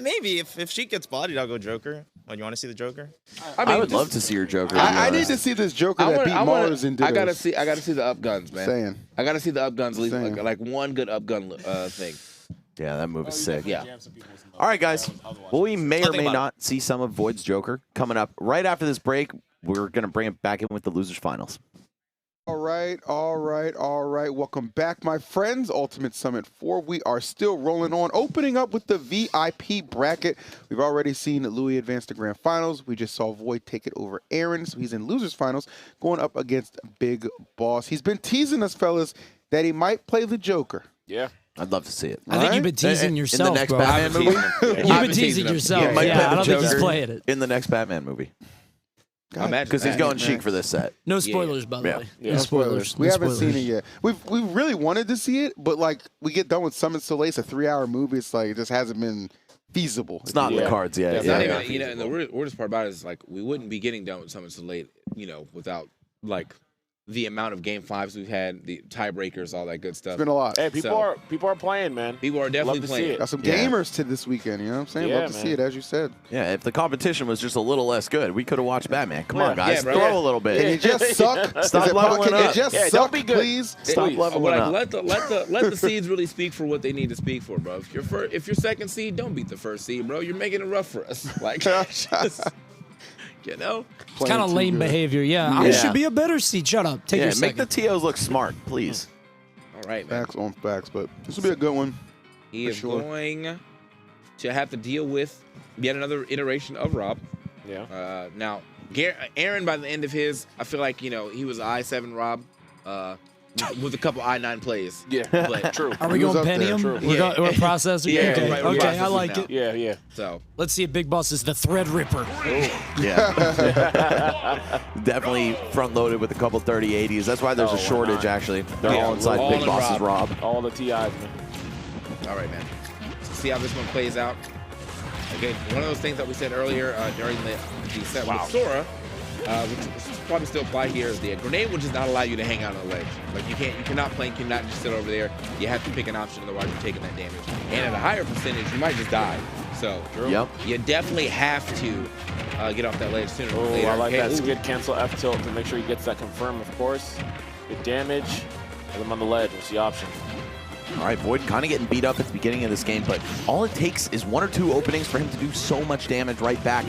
Maybe if she gets bodied, I'll go Joker. Oh, you want to see the Joker? I would love to see your Joker. I need to see this Joker that beat Mars and I gotta Dittos. see. I gotta see the up guns, man. Saying. I gotta see the up guns. Saying. Like one good up gun thing. Yeah, that move is sick. Yeah. All right, guys. Well, we may I'll or think may about not see some of Void's Joker coming up right after this break. We're going to bring it back in with the Losers Finals. All right. Welcome back, my friends. Ultimate Summit 4. We are still rolling on. Opening up with the VIP bracket. We've already seen Louis advance to Grand Finals. We just saw Void take it over Aaron. So he's in Losers Finals going up against Big Boss. He's been teasing us, fellas, that he might play the Joker. Yeah. I'd love to see it. I think you've been teasing In the yourself, next bro. Batman movie? You've been teasing yourself. Yeah, might play Yeah, I the don't think he's Joker playing it. in the next Batman movie. God, Because he's going chic for this set. No spoilers, by the Yeah. way. No No spoilers. spoilers. We No haven't spoilers. seen it yet. We really wanted to see it, but like we get done with Summit so late, it's a 3-hour movie. It's like it just hasn't been feasible. It's not in the cards yet. It's Yeah. not even, and the weirdest part about it is like we wouldn't be getting done with something so late, without like the amount of game 5s we've had, the tiebreakers, all that good stuff. It's been a lot. Hey, people are playing, man. People are definitely Love to see playing. it. Got some Yeah. gamers to this weekend, you know what I'm saying? Yeah, Love to see man. it, as you said. Yeah, if the competition was just a little less good, we could have watched Batman. Come on, Yeah, guys. bro. Throw Yeah. a little bit. Can you just suck? Stop Is it leveling can up. it just Yeah, suck, don't be good. please? Stop leveling up. Let the seeds really speak for what they need to speak for, bro. If you're second seed, don't beat the first seed, bro. You're making it rough for us. Like, just, It's kind of lame behavior. Yeah, I Yeah. should be a better seed. Shut up. Take Yeah, your make the second. TOs look smart, please. all right, man. Facts on facts, but this will be a good one. He for is sure. going to have to deal with yet another iteration of Rob. Yeah. Now, Aaron, by the end of his, I feel like, he was I7 Rob with a couple I9 plays. Yeah. But, True. Are we He was going up there. Pentium? True. We're going processor? Yeah, okay, right, we're okay, I processing like now. it. Yeah, yeah. So, Let's see if Big Boss is the Threadripper. Yeah. Definitely front loaded with a couple 3080s. That's why there's Oh, a why shortage, not? actually. They're Yeah, all inside all Big in Boss's Rob. All the TIs, man. all right, man. So see how this one plays out. Okay, one of those things that we said earlier during the set with Sora, which will probably still apply here, is the grenade will just not allow you to hang out on the ledge. Like you cannot plank, you cannot just sit over there. You have to pick an option, otherwise you're taking that damage. And at a higher percentage, you might just die. So Yep. you definitely have to get off that ledge sooner or Oh, later. I like Okay, that ooh. skid cancel F tilt to make sure he gets that confirmed, of course. Good damage. Put him on the ledge. What's the option? All right, Void kind of getting beat up at the beginning of this game, but all it takes is 1 or 2 openings for him to do so much damage right back.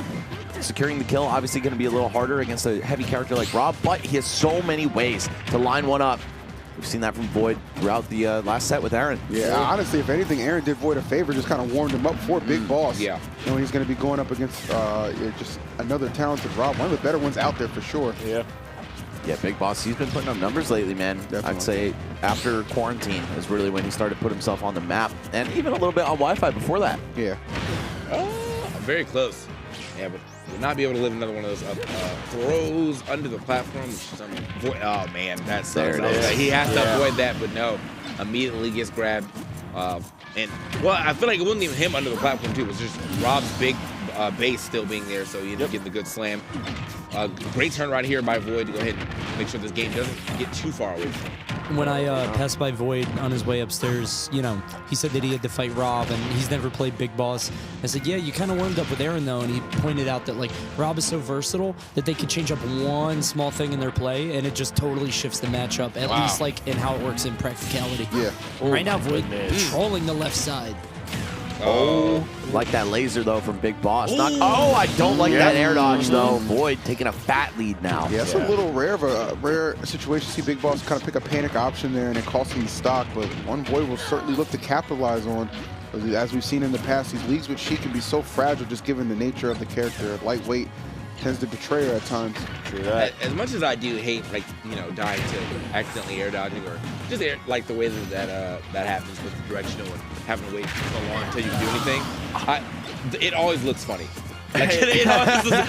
Securing the kill, obviously going to be a little harder against a heavy character like Rob, but he has so many ways to line one up. We've seen that from Void throughout the last set with Aaron. Yeah, honestly, if anything, Aaron did Void a favor, just kind of warmed him up for Big Boss. Yeah. He's going to be going up against just another talented Rob, one of the better ones out there for sure. Yeah. Yeah, Big Boss, he's been putting up numbers lately, man. Definitely. I'd say after quarantine is really when he started to put himself on the map, and even a little bit on Wi-Fi before that. Yeah. Very close. Yeah, but will not be able to live another one of those throws under the platform. Oh man, that sucks. There it I was is. like, he has to avoid that, but no, immediately gets grabbed. And well, I feel like it wasn't even him under the platform too. It was just Rob's big base still being there, so you ended up getting the good slam. Great turn right here by Void to go ahead and make sure this game doesn't get too far away from him. When I passed by Void on his way upstairs, he said that he had to fight Rob and he's never played Big Boss. I said, yeah, you kind of warmed up with Aaron though, and he pointed out that like Rob is so versatile that they could change up one small thing in their play and it just totally shifts the matchup, at least like in how it works in practicality. Yeah. Right now, Void trolling the left side. Oh, like that laser though from Big Boss. Oh, I don't like that air dodge though. Void taking a fat lead now. Yeah, it's a little rare of a rare situation to see Big Boss kind of pick a panic option there and it costs him the stock, but one Void will certainly look to capitalize on. As we've seen in the past, these leagues with Sheik can be so fragile just given the nature of the character, lightweight. tends to betray her at times. True that. As much as I do hate, like, you know, dying to accidentally air dodging or just like the way that happens with the directional and having to wait so long until you can do anything, it always looks funny. Like, it always looks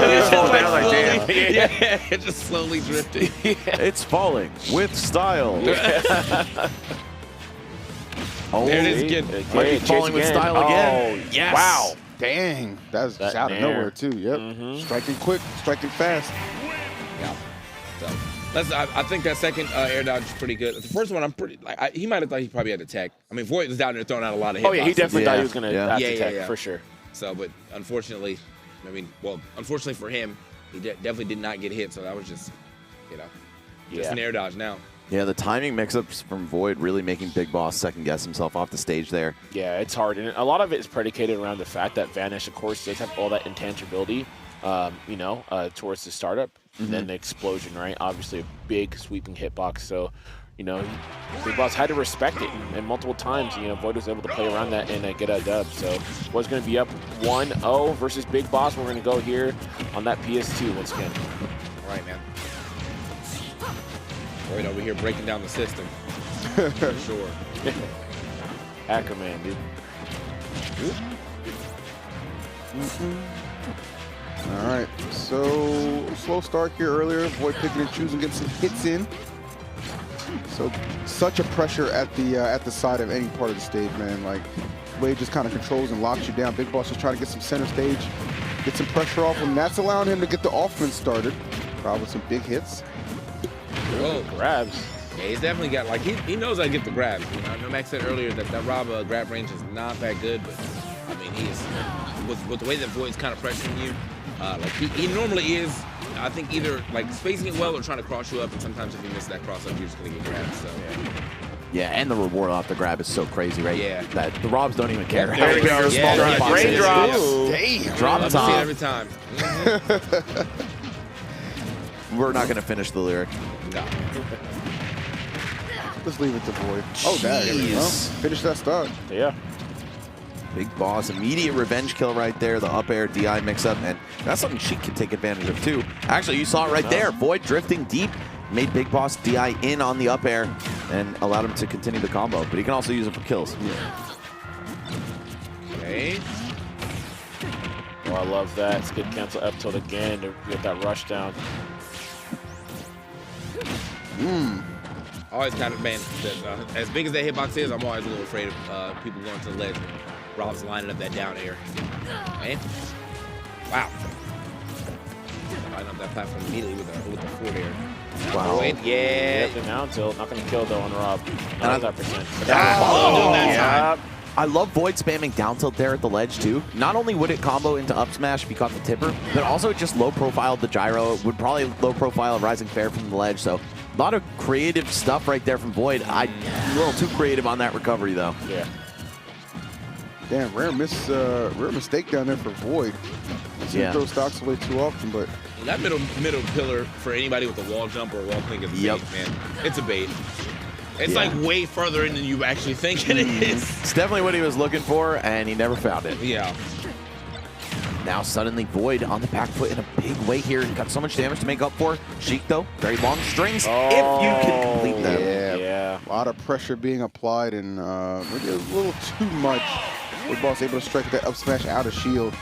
it's just like slowly, yeah, it's just slowly drifting. It's falling with style. Oh, there it is again. Might be falling with style again. Oh, yes. Wow. Dang. That's just out of nair. nowhere, too. Yep. Striking quick, striking fast. Yeah. So I think that second air dodge is pretty good. The first one, I'm pretty like he might have thought he probably had to tech. I mean, Void was down there throwing out a lot of hit. Oh yeah, he boxes. definitely thought he was gonna have to tech yeah. for sure. So, but unfortunately, unfortunately for him, he definitely did not get hit. So that was just, you know, just an air dodge now. Yeah, the timing mix-ups from Void really making Big Boss second-guess himself off the stage there. Yeah, it's hard, and a lot of it is predicated around the fact that Vanish, of course, does have all that intangibility, towards the startup, and then the explosion, right? Obviously, a big sweeping hitbox. So, you know, Big Boss had to respect it, and multiple times, you know, Void was able to play around that and get a dub. So, Void's going to be up 1-0 versus Big Boss. We're going to go here on that PS2 once again. All right, man. Void over here breaking down the system. For sure. Ackerman, dude. All right. So, slow start here earlier. Void picking and choosing, getting some hits in. So, such a pressure at the side of any part of the stage, man. Like, Wade just kind of controls and locks you down. Big Boss just trying to get some center stage, get some pressure off him. That's allowing him to get the offense started. Probably with some big hits. Whoa. Grabs. Yeah, he's definitely got, like, he knows how to get the grabs. You know, I know Max said earlier that Rob grab range is not that good, but, I mean, he is, with the way that Void's kind of pressuring you, like, he normally is, I think, either, like, spacing it well or trying to cross you up, and sometimes if you miss that cross up, you're just going to get grabbed, so. Yeah, and the reward off the grab is so crazy, right? Yeah. That the Robs don't even care. There we go. Yeah, raindrops. Damn. Drop I top. see it every time. We're not going to finish the lyric. No. Let's leave it to Void. Oh, there we go. Finish that start. Yeah. Big Boss, immediate revenge kill right there. The up air DI mix-up, and that's something Sheik can take advantage of, too. Actually, you saw it right there. Void drifting deep, made Big Boss DI in on the up air, and allowed him to continue the combo. But he can also use it for kills. Okay. Oh, I love that. Skid cancel up tilt again to get that rush down. Always kind of, man, as big as that hitbox is, I'm always a little afraid of people going to the ledge when Rob's lining up that down air. Okay. Wow. Lining up that platform immediately with the forward air. Wow. Wait, yeah. The down tilt, not going to kill though on Rob. Not that percent. I love Void spamming down tilt there at the ledge too. Not only would it combo into up smash if you caught the tipper, but also it just low profiled the gyro. It would probably low profile Rising Fair from the ledge. So a lot of creative stuff right there from Void. I'm a little too creative on that recovery though. Yeah. Damn, rare mistake down there for Void. Yeah. Throw stocks away too often, but That middle pillar for anybody with a wall jump or a wall clink is a bait, man. It's a bait. It's like way further in than you actually think it is. It's definitely what he was looking for, and he never found it. Yeah. Now suddenly Void on the back foot in a big way here. Got so much damage to make up for. Sheik though, very long strings. If you can complete them. yeah, a lot of pressure being applied and maybe a little too much. Big Boss able to strike that up smash out of shield.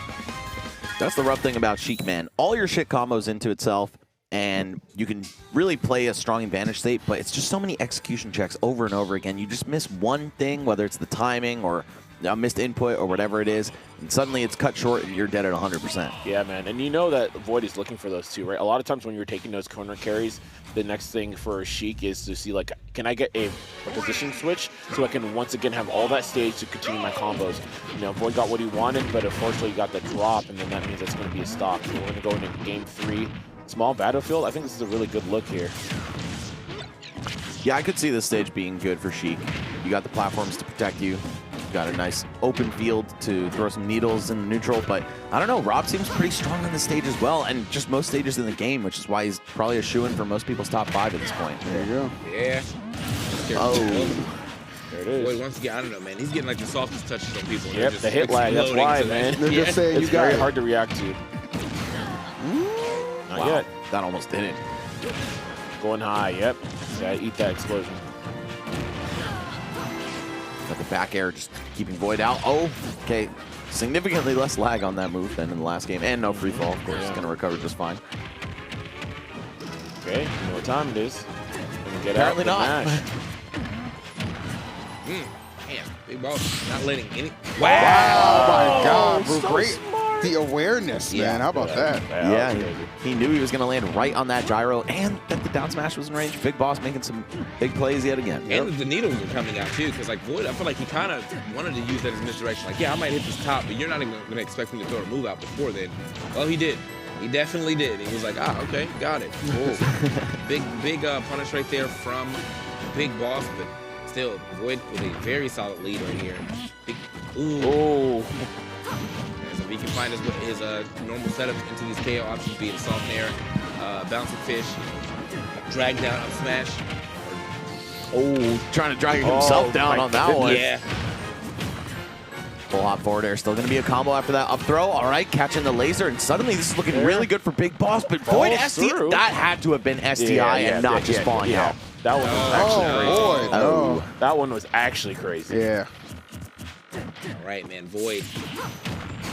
That's the rough thing about Sheik, man. All your shit combos into itself, and you can really play a strong advantage state, but it's just so many execution checks over and over again. You just miss one thing, whether it's the timing or a missed input or whatever it is, and suddenly it's cut short and you're dead at 100%. Yeah, man. And you know that Void is looking for those too, right? A lot of times when you're taking those corner carries, the next thing for Sheik is to see, like, can I get a position switch so I can once again have all that stage to continue my combos? You know, Void got what he wanted, but unfortunately he got the drop, and then that means it's going to be a stop. So we're going to go into game 3. Small battlefield. I think this is a really good look here. Yeah, I could see this stage being good for Sheik. You got the platforms to protect you. You got a nice open field to throw some needles in neutral, but I don't know, Rob seems pretty strong on this stage as well, and just most stages in the game, which is why he's probably a shoo-in for most people's top 5 at this point. There you go. Yeah. Oh. There it is. Boy, once again, I don't know, man. He's getting like the softest touches on people. and they're Yep, just the hit lag. That's exploding why, to man. that. They're just saying It's you got very it. hard to react to. Not Wow, yet. that almost did it. Going high. Yep. Gotta eat that explosion. Got the back air just keeping Void out. Oh, okay. Significantly less lag on that move than in the last game. And no free fall, of course. Yeah. Going to recover just fine. Okay, you know what time it is. Gonna get Apparently out not. the mash. Damn, Big Boss not letting any. Oh my God, bro. so Great. The awareness, man. How about that? Yeah, he knew he was going to land right on that gyro and that the down smash was in range. Big Boss making some big plays yet again. And the needles were coming out too, because like Void, I feel like he kind of wanted to use that as misdirection. Like, yeah, I might hit this top, but you're not even going to expect me to throw a move out before then. Well, he did. He definitely did. He was like, okay, got it. big punish right there from Big Boss, but still, Void with a very solid lead right here. Big, Oh. So if he can find his normal setup into these KO options, be it soft air, bouncing fish, drag down up smash. Oh, trying to drag himself down on that one. Yeah. Full hop forward air. Still going to be a combo after that up throw. All right, catching the laser, and suddenly this is looking really good for Big Boss. But Void STI, through. that had to have been STI and not just falling out. That one was actually crazy. Boy, no. That one was actually crazy. Yeah. All right, man. Void.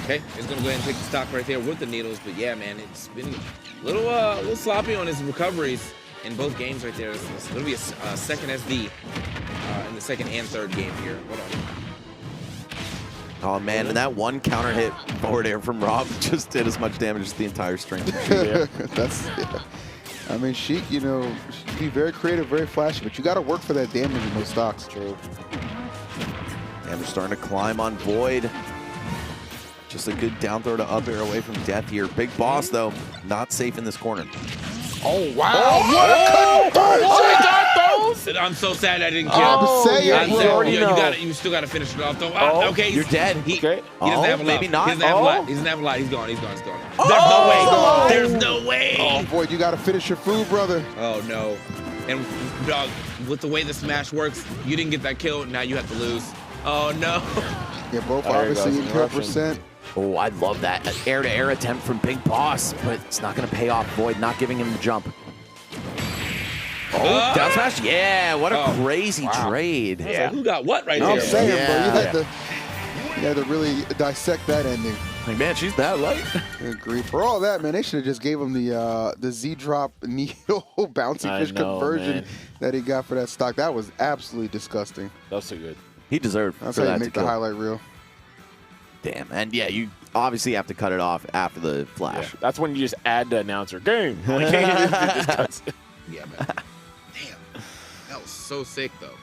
Okay, he's gonna go ahead and take the stock right there with the needles. But yeah, man, it's been a little sloppy on his recoveries in both games right there. It's gonna be a second SD in the second and third game here. Hold on. Oh, man, and that one counter hit forward air from Rob just did as much damage as the entire string. That's. Yeah. I mean, Sheik, you know, she can be very creative, very flashy, but you got to work for that damage in those stocks. True. Damage starting to climb on Void. Just a good down throw to up air away from death here. Big Boss, though, not safe in this corner. Oh wow! Oh, what a conversion! I'm so sad I didn't kill. I'm saying, I'm bro. sad. You still gotta finish it off though. Okay, You're dead. He Okay. doesn't have a lot. maybe not. He doesn't have a lot. He doesn't have a lot. He's gone. He's gone. He's gone. There's no way. Oh, Void, you got to finish your food, brother. Oh no! And dog, with the way the smash works, you didn't get that kill. Now you have to lose. Oh no! Yeah, both There he goes, obviously interruption. 100%. Oh, I love that. An air-to-air attempt from Big Boss, but it's not going to pay off. Void not giving him the jump. Oh, down smash? Yeah, what a crazy trade. I was like, who got what right No, there? I'm saying, Yeah. bro, you had to really dissect that ending. Like, man, she's that light. Agreed. For all that, man, they should have just gave him the Z-drop needle bouncy I fish know, conversion man. that he got for that stock. That was absolutely disgusting. That was so good. He deserved That's for how you that to make the kill. highlight reel. Damn, and yeah, you obviously have to cut it off after the Yeah. flash. That's when you just add the announcer game. It just cuts. Yeah, man. Damn, that was so sick though.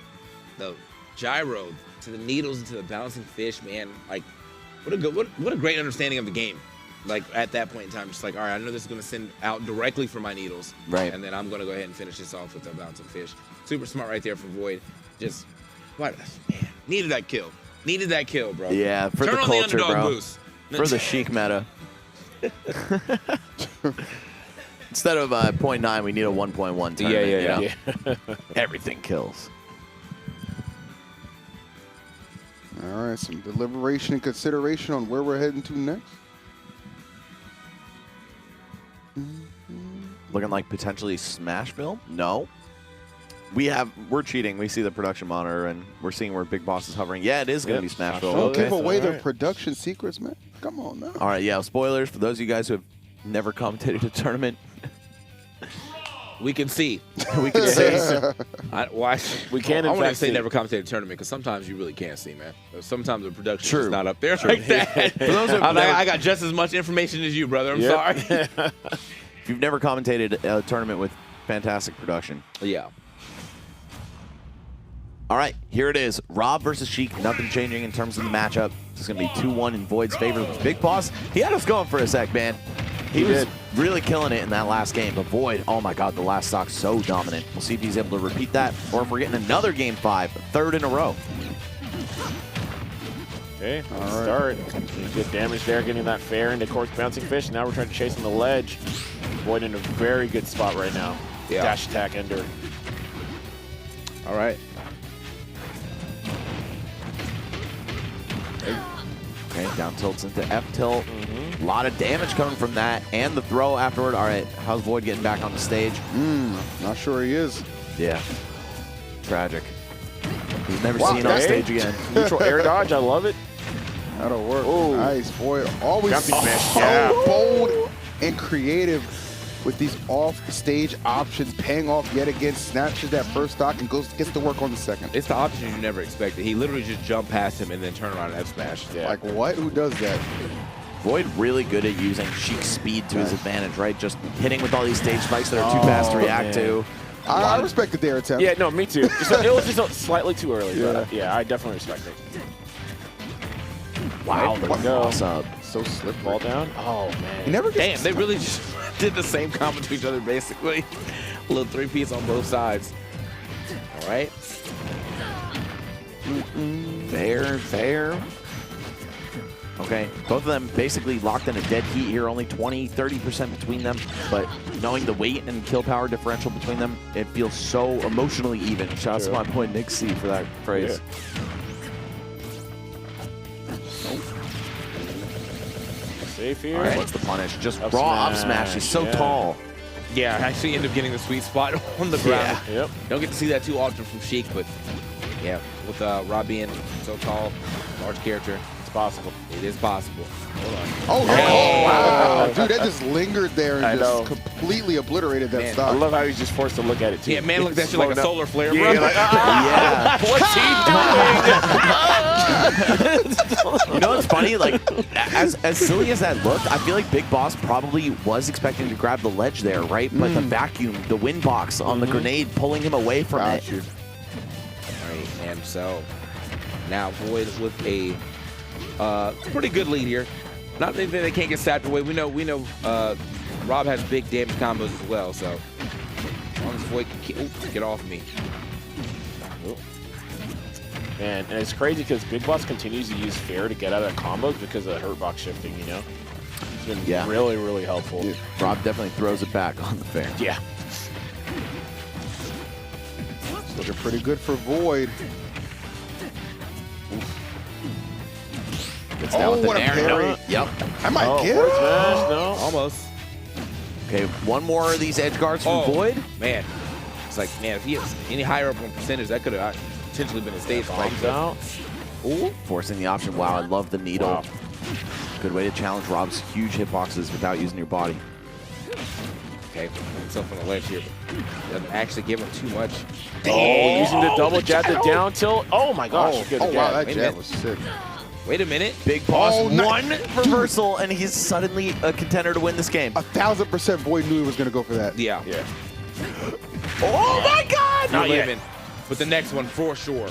The gyro to the needles and to the bouncing fish, man. Like, what a great understanding of the game. Like at that point in time, just like, all right, I know this is gonna send out directly for my needles, Right. And then I'm gonna go ahead and finish this off with the bouncing fish. Super smart right there for Void. Just, what, man, needed that kill. Needed that kill, bro. Yeah, for Turn the on culture, the underdog bro. boost. For the Sheik meta. Instead of 0.9, we need a 1.1 tournament. you know? Everything kills. All right, some deliberation and consideration on where we're heading to next. Looking like potentially Smashville? No. We're cheating. We see the production monitor, and we're seeing where Big Boss is hovering. Yeah, it is going to be Smashville. Don't give away all their right. production secrets, man. Come on now. All right, yeah, spoilers for those of you guys who have never commentated a tournament. We can see. We can say Why? We can, I in want to fact, say see. never commentate a tournament because sometimes you really can't see, man. Sometimes the production's True. just not up there like that. For those who have I'm like, never- I got just as much information as you, brother. I'm Yep. sorry. If you've never commentated a tournament with fantastic production. Yeah. All right, here it is. Rob versus Sheik. Nothing changing in terms of the matchup. This is going to be 2-1 in Void's favor. Big Boss, he had us going for a sec, man. He was really killing it in that last game. But Void, oh my God, the last stock so dominant. We'll see if he's able to repeat that or if we're getting another Game 5, third in a row. Okay, let's start. Good damage there, getting that fair into Cork's bouncing fish. Now we're trying to chase on the ledge. Void in a very good spot right now. Yeah. Dash attack ender. All right. Okay, down tilts into F tilt. A lot of damage coming from that, and the throw afterward. All right, how's Void getting back on the stage? Not sure he is. Yeah, tragic. He's never seen on stage again. Neutral air dodge, I love it. That'll work. Ooh. Nice, Void. Always Jumping smash, so yeah. bold and creative with these off-stage options, paying off yet again, snatches that first stock and gets to work on the second. It's the option you never expected. He literally just jumped past him and then turned around and F smash. Yeah. Like, what? Who does that? Void really good at using Sheik's speed to his advantage, right? Just hitting with all these stage spikes that are too fast to react to. I respect the dare attempt. Yeah, no, me too. It was just slightly too early, but yeah, I definitely respect it. Wow, the cross up. So slippery. Ball down. Oh, man. He never gets Damn, they really just did the same combo to each other, basically. A little three-piece on both sides. All right. Fair. Okay, both of them basically locked in a dead heat here, only 20-30% between them, but knowing the weight and kill power differential between them, it feels so emotionally even. Shout out to my boy Nick C for that phrase. Safe here. All right, what's the punish? Just Up raw up smash, smash. He's so yeah. tall. Yeah, I actually end up getting the sweet spot on the ground. Yep. Don't get to see that too often from Sheik, but yeah, with Rob being so tall, large character, it's possible. It is possible. Hold on. Oh, yeah. Oh, wow. Dude, that just lingered there and I just know. completely obliterated that Man, I stock. love how he's just forced to look at it, too. Yeah, man looked at you like a Slowed up. solar flare, Yeah, bro. you're like, What's he doing? You know what's funny? Like, as silly as that looked, I feel like Big Boss probably was expecting to grab the ledge there, right? But the vacuum, the wind box on the grenade pulling him away from it. All right, and so now Void with a pretty good lead here. Not that they can't get sapped away. We know Rob has big damage combos as well, so as long as Void can get off me. Man, and it's crazy because Big Boss continues to use fair to get out of combos because of the hurt box shifting, you know? It's been really, really helpful. Yeah. Rob definitely throws it back on the fair. Yeah. It's looking pretty good for Void. Gets down with the what a Nair. parry. Yep. I might Oh, get forward it. smash, no. Almost. Okay, one more of these edge guards from Void. Man, it's like, man, if he was any higher up on percentage, that could have potentially been a stage fight. Bombs out. Ooh. Forcing the option. Wow, I love the needle. Wow. Good way to challenge Rob's huge hitboxes without using your body. Okay, put himself on the ledge here, but doesn't actually give him too much. Oh, using the double jab, the down tilt. Oh my gosh, good Oh, wow, jab. that jab was sick. Wait a minute. Big Boss Oh, no. one reversal, and he's suddenly a contender to win this game. 1,000% Void knew he was going to go for that. Yeah. Yeah. Oh my God! Not Not yet. living. But the next one, for sure,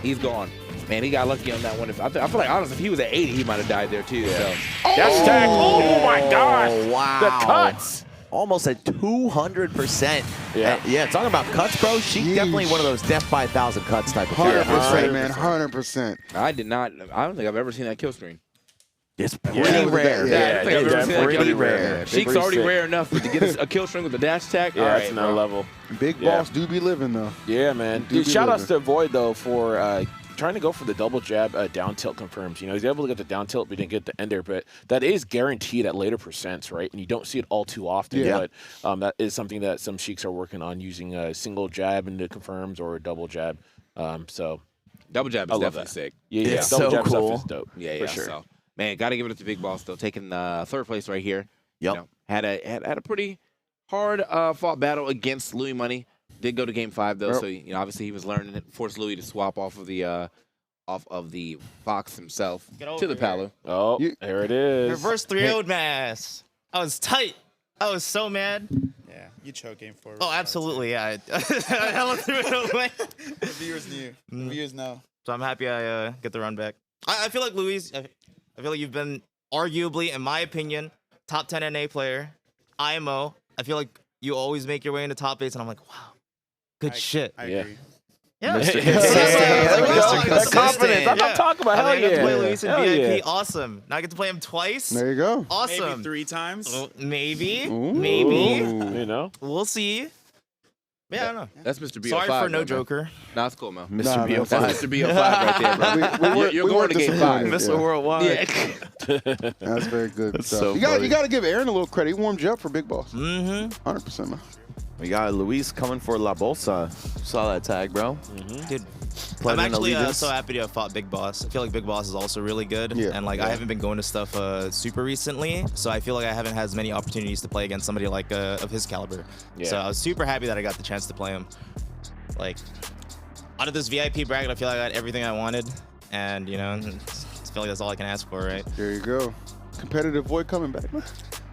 he's gone. Man, he got lucky on that one. I feel like, honestly, if he was at 80, he might have died there, too. So. That's stacked. Oh my gosh. Wow. The cuts. Almost at 200%. Yeah. Yeah, talking about cuts, bro. She's Yeesh. definitely one of those death by 1,000 cuts type of 100%, players. man. 100%. I don't think I've ever seen that kill screen. It's pretty Yeah. rare. Yeah. I don't think I've ever seen that pretty kill rare. Sheik's Pretty already sick. rare enough, but to get a kill string with the dash attack, Yeah, all that's right, another bro. level. Big Yeah. Boss do be living, though. Yeah, man. Do Dude, be shout outs living. to Void, though, for trying to go for the double jab down tilt confirms. You know, he's able to get the down tilt, but he didn't get the ender. But that is guaranteed at later percents, right? And you don't see it all too often. Yeah. But that is something that some Sheiks are working on, using a single jab into confirms or a double jab. So, Double jab I is love definitely that. sick. yeah, It's double so jab cool. stuff is dope. Yeah, for yeah. sure. So, man, got to give it up to Big Boss, though, taking third place right here. Yep. You know, had a pretty hard fought battle against Louis Money. Did go to game 5 though, Yep. so obviously he was learning it. Forced Louis to swap off of the Fox himself Get over to the here. Palu. Oh, there it is. Reverse 3-0 mass. I was tight. I was so mad. Yeah, you choke game 4. Oh, absolutely. Yeah. I hella threw it away. The viewers knew. The viewers know. So I'm happy I get the run back. I feel like Luis, I feel like you've been arguably, in my opinion, top 10 NA player. IMO. I feel like you always make your way into top 8s, and I'm like, wow, good shit. I Yeah. agree. Yeah. Mr. Yeah. Consistent. Like, Mr. well, That Consistent. confidence. That's what Yeah. I'm talking about. I Hell mean, I got yeah. to play Luis in Hell VIP. yeah. Awesome. Now I get to play him twice. There you go. Awesome. Maybe 3 times. Maybe. Ooh. Maybe. You know? We'll see. Yeah, I don't know. That's Mr. B05. Sorry for no man. Joker. Nah, it's cool, man. Mr. Nah, man. B05. That's Mr. B05 right there, bro. You're going to game 5. disappointed. Mr. Worldwide. Yeah. That's very good That's stuff. so You got funny. to give Aaron a little credit. He warmed you up for Big Boss. Mm-hmm. 100%, man. We got Luis coming for La Bolsa. Saw that tag, bro. Dude, Pledging I'm actually allegiance. so happy to have fought Big Boss. I feel like Big Boss is also really good. Yeah. And like I haven't been going to stuff super recently, so I feel like I haven't had as many opportunities to play against somebody like of his caliber. Yeah. So I was super happy that I got the chance to play him. Like out of this VIP bracket, I feel like I got everything I wanted, and you know, I feel like that's all I can ask for, right? There you go. Competitive Void coming back, man.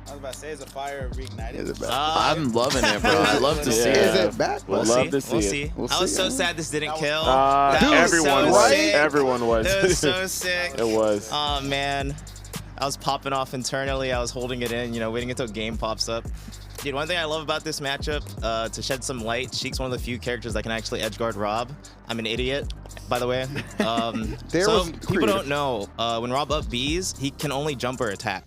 I was about to say, is a fire reignited? Is it back? I'm loving it, bro. I love to see Is it. it back? We'll love to see We'll it. see. We'll I was see, so yeah. sad this didn't kill. Dude, That was everyone so was. sick. Everyone was. That was so sick. It was. Oh man, I was popping off internally. I was holding it in, you know, waiting until game pops up. Dude, one thing I love about this matchup, to shed some light, Sheik's one of the few characters that can actually edgeguard Rob. I'm an idiot, by the way. There So was people creative. don't know, when Rob up Bs, he can only jump or attack.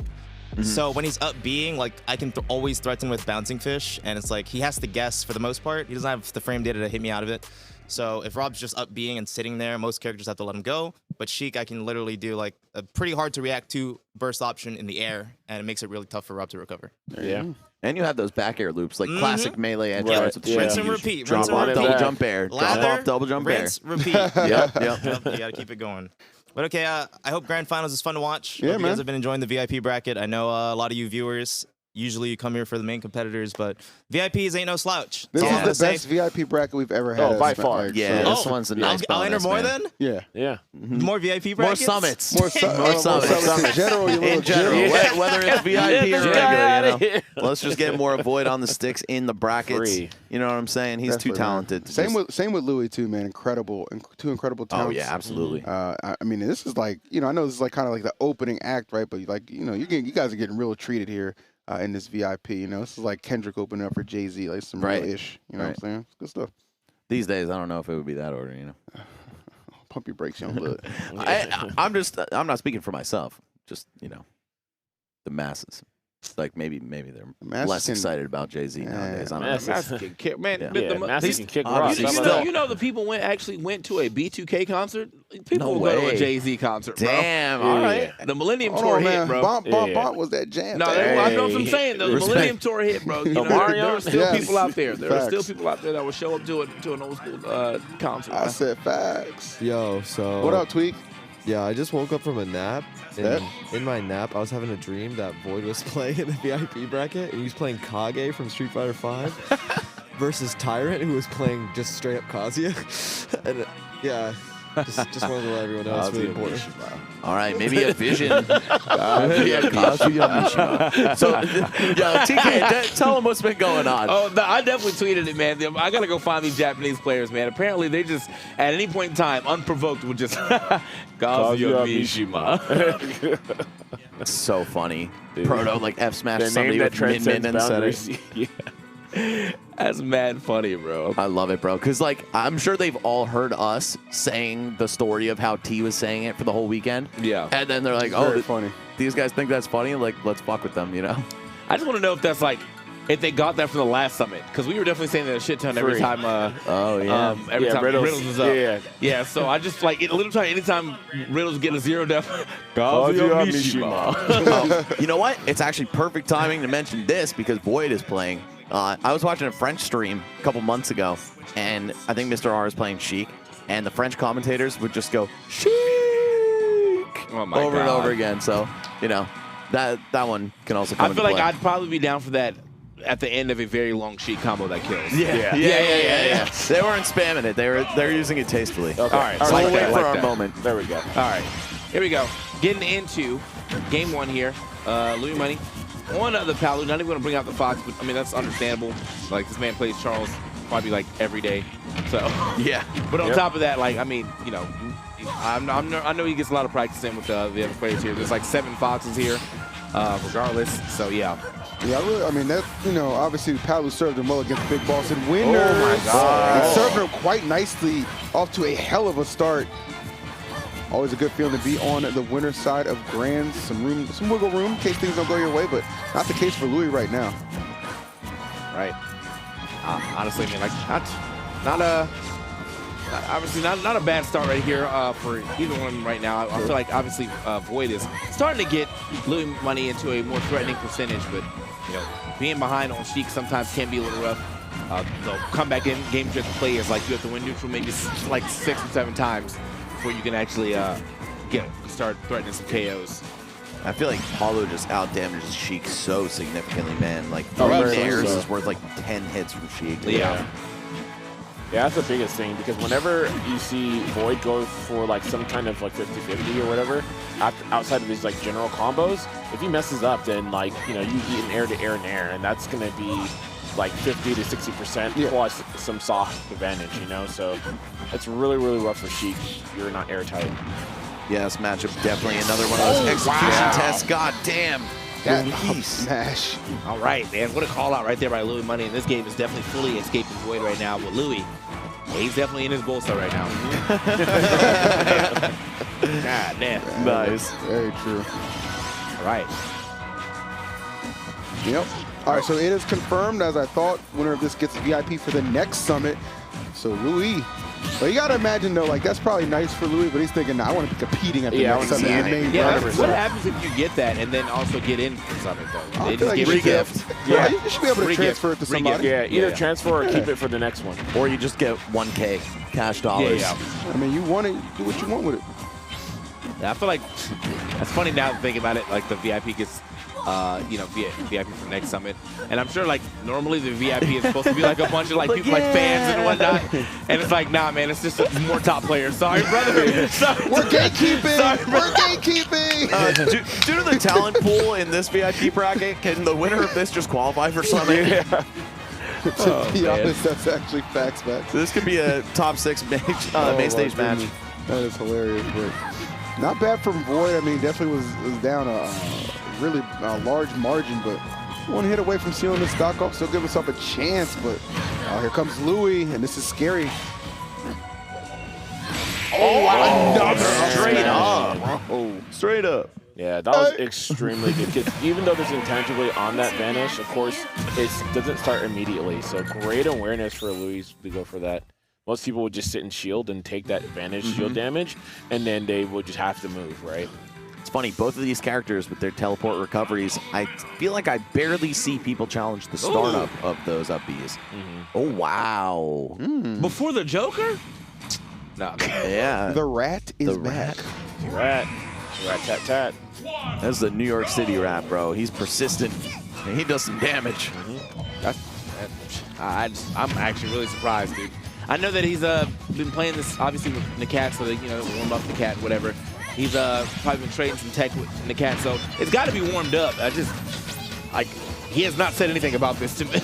So when he's up Bing, like I can always threaten with bouncing fish, and it's like he has to guess for the most part. He doesn't have the frame data to hit me out of it. So if Rob's just up Bing and sitting there, most characters have to let him go. But Sheik, I can literally do like a pretty hard to react to burst option in the air, and it makes it really tough for Rob to recover. Yeah. And you have those back air loops, like classic melee edge Right. guards with the Yeah. strength Rinse and usage. repeat. Drop Rinse and off, repeat. double jump air. Drop Lather, off, double jump air. rinse, repeat. Yep, yep. Yep, you gotta keep it going. But okay, I hope Grand Finals is fun to watch. Yeah, Hope you man. guys have been enjoying the VIP bracket. I know a lot of you viewers, usually you come here for the main competitors, but VIPs ain't no slouch. This That's all I'm is the gonna best say. VIP bracket we've ever had. Oh, by It's far. like, Yeah, so- this one's a nice I'll enter bonus, more man. then? Yeah. Yeah. More VIP More brackets? summits. More summits in general. You In little general, general. whether it's VIP or Get regular, outta you know. here. Let's just get more Void on the sticks in the brackets. Free. You know what I'm saying? He's too Definitely, man. talented. to just- Same with Louis too, man. Incredible, two incredible Oh talents. yeah, absolutely. I mean, this is like, you know, I know this is like kind of like the opening act, right? But like, you know, you guys are getting real treated here in this VIP. You know, this is like Kendrick opening up for Jay-Z, like some Right. real ish. You know what I'm saying? It's good stuff. These days, I don't know if it would be that order. You know, Pump your brakes, young blood. I'm not speaking for myself. Just the masses. Like maybe they're masses less can- excited about Jay-Z nowadays. I don't Masses. know. Masses can kick, man. Yeah. the- Yeah, the- Masses these- can kick obviously rocks. You How know, about you know the people went to a B2K concert. People No will go to a way. Jay-Z concert, bro. Damn. Yeah. All right. The Millennium Hold Tour on, hit, man. bro. Bomb Yeah. was that jam. No, thing. I know what I'm Hey. saying. The Respect. Millennium Tour hit, bro. You know, Omarion? there are still Yes. people out there. There are still Facts. people out there that will show up to an old school concert. I man. said facts. Yo, so What up, Tweak? Yeah, I just woke up from a nap. Yep. And in my nap, I was having a dream that Void was playing in the VIP bracket, and he was playing Kage from Street Fighter V versus Tyrant, who was playing just straight up Kazuya. And yeah, just wanted to let everyone know it's really important. All right, maybe a vision. Yeah, Kazuya Mishima. So, yo, TK, tell him what's been going on. Oh, no, I definitely tweeted it, man. I gotta go find these Japanese players, man. Apparently, they just at any point in time, unprovoked, would just Kazuya Mishima. It's so funny. Dude. Proto like F smash The somebody name that with Min Min transcends and Setter. boundaries. Yeah. That's mad funny, bro. I love it, bro. Because, like, I'm sure they've all heard us saying the story of how T was saying it for the whole weekend. Yeah. And then they're like, Very oh, funny. these guys think that's funny? Like, let's fuck with them, you know? I just want to know if that's like, if they got that from the last summit, because we were definitely saying that a shit ton every Free. time. Oh, yeah. Every Yeah, time Riddles. Riddles was up. Yeah. Yeah. So I just like little time. Anytime Riddles get a zero def, Kazuya Mishima. You know what? It's actually perfect timing to mention this because Void is playing. I was watching a French stream a couple months ago, and I think Mr. R is playing Sheik, and the French commentators would just go, Sheik! Oh my over and God. over again. So, you know, that one can also come I feel into like play. I'd probably be down for that at the end of a very long sheet combo that kills. Yeah. They weren't spamming it. They were using it tastefully. Okay. All right, So so we'll like wait that, for like our that. moment. There we go. All right, here we go. Getting into game one here. Louis Money on the Palu. Not even going to bring out the Fox, but I mean that's understandable. Like this man plays Charles probably like every day. So Yeah. But on Yep. top of that, like I mean, you know, I know he gets a lot of practice in with the other players here. There's like 7 Foxes here, regardless. So yeah. Yeah, I mean, that, you know, obviously Palu served him well against Big Boss and winners. Oh, my God. He served him quite nicely, off to a hell of a start. Always a good feeling to be on the winner's side of Grands. Some wiggle room in case things don't go your way, but not the case for Louis right now. Right. honestly, I mean, like obviously not a bad start right here for either one right now. I feel like obviously Void is starting to get Louis Money into a more threatening percentage, but you know, being behind on Sheik sometimes can be a little rough. They'll come back in game-driven players, like you have to win neutral maybe like 6 or 7 times before you can actually start threatening some KOs. I feel like Paulo just out-damages Sheik so significantly, man. Like, Oh, 3 very nairs much so. is worth like 10 hits from Sheik. Yeah. Yeah, that's the biggest thing, because whenever you see Void go for like some kind of like 50-50 or whatever, outside of these like general combos, if he messes up, then like, you know, you eat an air-to-air nair, and that's going to be like 50 to 60% plus some soft advantage, you know? So it's really, really rough for Sheik. You're not airtight. Yeah, this matchup definitely another one of those execution tests. God damn. That Luis. smash. All right, man. What a call out right there by Louis Money. And this game is definitely fully escaping Void right now. But Louis, he's definitely in his bolster right now. God damn. Nice. Very true. All right. Yep. All right, so it is confirmed, as I thought, winner of this gets a VIP for the next summit. So Louis. But you got to imagine, though, like, that's probably nice for Louis, but he's thinking, nah, I want to be competing at the next summit. in the main Yeah, bracket. what happens if you get that and then also get in for Summit, though? I They feel just like give you it should to get- Yeah, you should be able to transfer it to somebody. Yeah, either Yeah. transfer or keep it for the next one. Or you just get 1K cash dollars. Yeah. I mean, you want it, do what you want with it. Yeah, I feel like that's funny now thinking about it. Like the VIP gets, you know, VIP for next summit, and I'm sure like normally the VIP is supposed to be like a bunch of like people like fans and whatnot, and it's like nah, man, it's just more top players. Sorry, brother. Sorry. We're gatekeeping. Sorry, We're gatekeeping. Due to the talent pool in this VIP bracket, can the winner of this just qualify for something? To be honest, that's actually facts, Max. So this could be a top 6 main stage match. That is hilarious, but not bad from Void. I mean, definitely was down a really large margin, but one hit away from sealing the stock off, still give himself a chance. But here comes Louis, and this is scary. Straight up. Straight up. Yeah, that was extremely good. 'Cause even though there's intangibility on that Vanish, of course, it doesn't start immediately. So great awareness for Louis to go for that. Most people would just sit and shield and take that Vanish shield damage, and then they would just have to move, right? It's funny, both of these characters with their teleport recoveries, I feel like I barely see people challenge the startup of those up Bs. Oh, wow. Before the Joker? No. Yeah. The rat is back. Rat tat tat. That's the New York City rat, bro. He's persistent, and he does some damage. I'm actually really surprised, dude. I know that he's been playing this obviously with Nakat, so that, you know, warm up Nakat, whatever. He's probably been trading some tech with Nakat, so it's got to be warmed up. Like, he has not said anything about this to me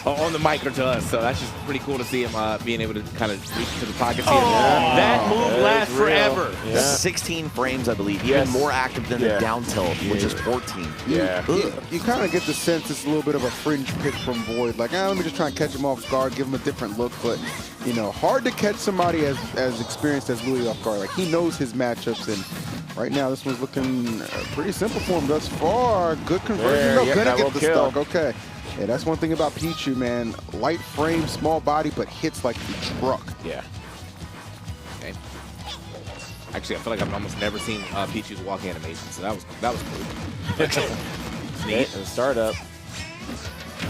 on the mic or to us, so that's just pretty cool to see him being able to kind of reach to the pockets here. That move lasts forever. Yeah. 16 frames, I believe. Even more active than the down tilt, which is 14. Yeah. You kind of get the sense it's a little bit of a fringe pick from Void. Like, let me just try and catch him off guard, give him a different look. But, you know, hard to catch somebody as experienced as Louis off guard. Like, he knows his matchups, and right now this one's looking pretty simple for him thus far. Good conversion, though. Gonna get the stock. Okay. Yeah, that's one thing about Pichu, man. Light frame, small body, but hits like the truck. Yeah. Okay. Actually, I feel like I've almost never seen Pichu's walk animation, so that was cool. Neat. And startup.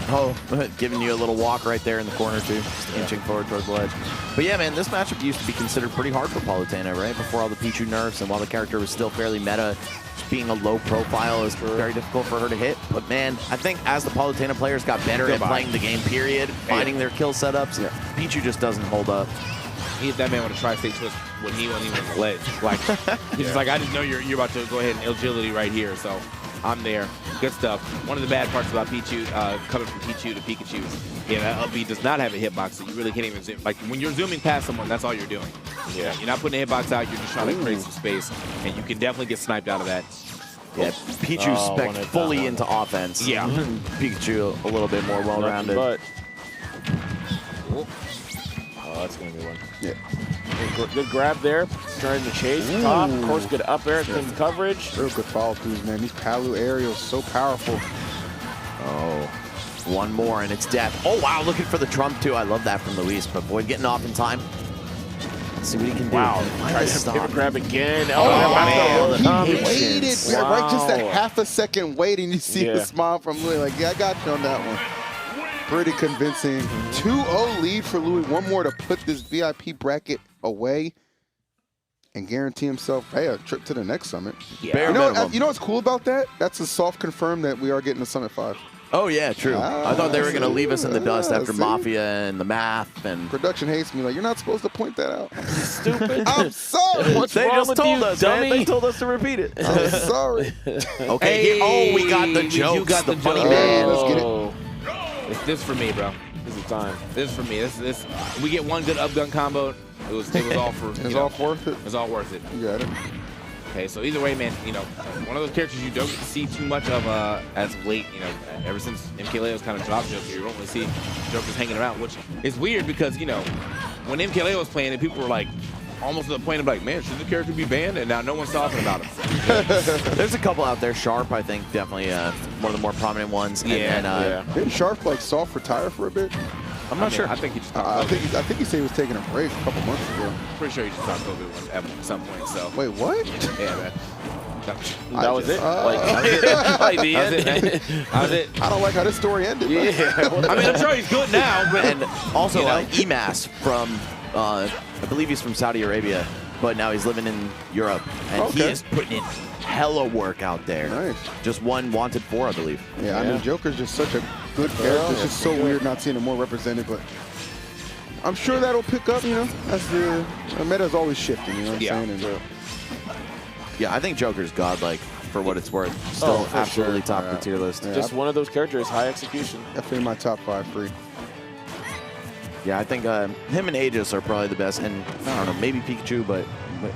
Oh, giving you a little walk right there in the corner, too. Just inching forward towards the ledge. But yeah, man, this matchup used to be considered pretty hard for Palutena, right? Before all the Pichu nerfs, and while the character was still fairly meta, just being a low profile is very difficult for her to hit. But man, I think as the Palutena players got better at playing the game, period, finding their kill setups, Pichu just doesn't hold up. He hit that man with a tri-state twist when he wasn't even on the ledge. Like, he's just like, I just know you're about to go ahead and agility right here, so I'm there. Good stuff. One of the bad parts about Pichu, coming from Pichu to Pikachu, yeah, that up B does not have a hitbox, so you really can't even zoom. Like, when you're zooming past someone, that's all you're doing. Yeah. You're not putting a hitbox out, you're just trying to create some space, and you can definitely get sniped out of that. Yeah, Pichu spec fully into offense. Yeah. Pikachu a little bit more well-rounded. But oh, that's gonna be one. Yeah. Good grab there. Trying to chase top. Of course, good up air, clean coverage. Real good follow-throughs, man. These Palu aerials so powerful. Oh. One more, and it's death. Oh, wow, looking for the trump, too. I love that from Luis, but Void getting off in time. Let's see what he can do. Wow. Try to stop. Grab again. Oh, man. he waited. Wow. Right, just a half a second waiting. You see the Yeah. smile from Louis. Like, yeah, I got you on that one. Pretty convincing. 2-0 lead for Louis. One more to put this VIP bracket away and guarantee himself, hey, a trip to the next summit. Bare minimum. You know what's cool about that? That's a soft confirm that we are getting to Summit 5. Oh, yeah, true. I thought they were going to leave us in the dust after see? Mafia and the math. And Production hates me. Like, you're not supposed to point that out. Stupid. I'm sorry. What's they wrong just with told you, us, dummy? man. They told us to repeat it. I'm sorry. Okay. Oh, we got the jokes. You got the funny jokes. man. Let's get it. Oh, This for me, bro. this is time. This is for me. This we get one good up gun combo. It was all for. It's all worth it. It's all worth it. You got it. Okay, so either way, man, one of those characters you don't see too much of as of late. Ever since MKLeo's kind of dropped Joker, you don't really see Jokers hanging around, which is weird because when MKLeo was playing it, people were like almost to the point of like, man, should the character be banned? And now no one's talking about him. There's a couple out there. Sharp, I think, definitely one of the more prominent ones. Didn't Sharp like soft retire for a bit? I'm not sure. I think he just got I COVID. think he said he was taking a break a couple months ago. Pretty sure he just got COVID at some point. So Wait, what? yeah, man. That was it. Like the That was it, end. man. That was it. I don't like how this story ended. man. Yeah. I mean, I'm sure he's good now, but And also Emas from, I believe he's from Saudi Arabia, but now he's living in Europe. And he Okay. is putting in hella work out there. Nice. Just won Wanted 4, I believe. Yeah, I mean, Joker's just such a good character. It's just so weird not seeing him more represented, but I'm sure that'll pick up, as the meta's always shifting, you know what I'm saying? And, Yeah, I think Joker's godlike for what it's worth. Still for absolutely sure. top of the tier list. Yeah. Just one of those characters, high execution. definitely in my top 5 free. Yeah, I think him and Aegis are probably the best. And I don't know, maybe Pikachu, but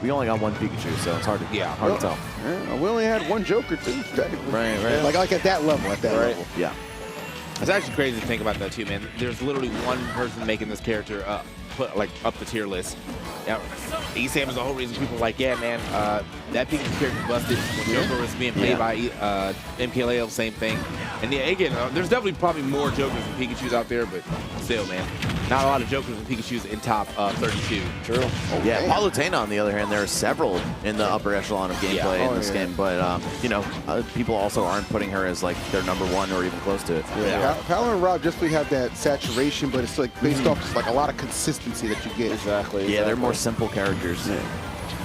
we only got one Pikachu, so it's hard to hard to tell. Yeah, we only had one Joker, too. Technically. Right. Like at that level, level. Yeah. it's actually crazy to think about that too, man. There's literally one person making this character up the tier list. Yeah, ESAM is the whole reason people are like, yeah, man, that Pikachu character busted when Joker was being played by MKLeo, same thing. And yeah, again, there's definitely probably more Jokers and Pikachus out there, but still, man, not a lot of Jokers and Pikachus in top 32. True. Yeah, Palutena, on the other hand, there are several in the upper echelon of gameplay in this game, but people also aren't putting her as like their #1 or even close to it. Yeah. Pal and Rob just have that saturation, but it's like based off just like a lot of consistency that you get. Exactly. Yeah, they're more simple characters.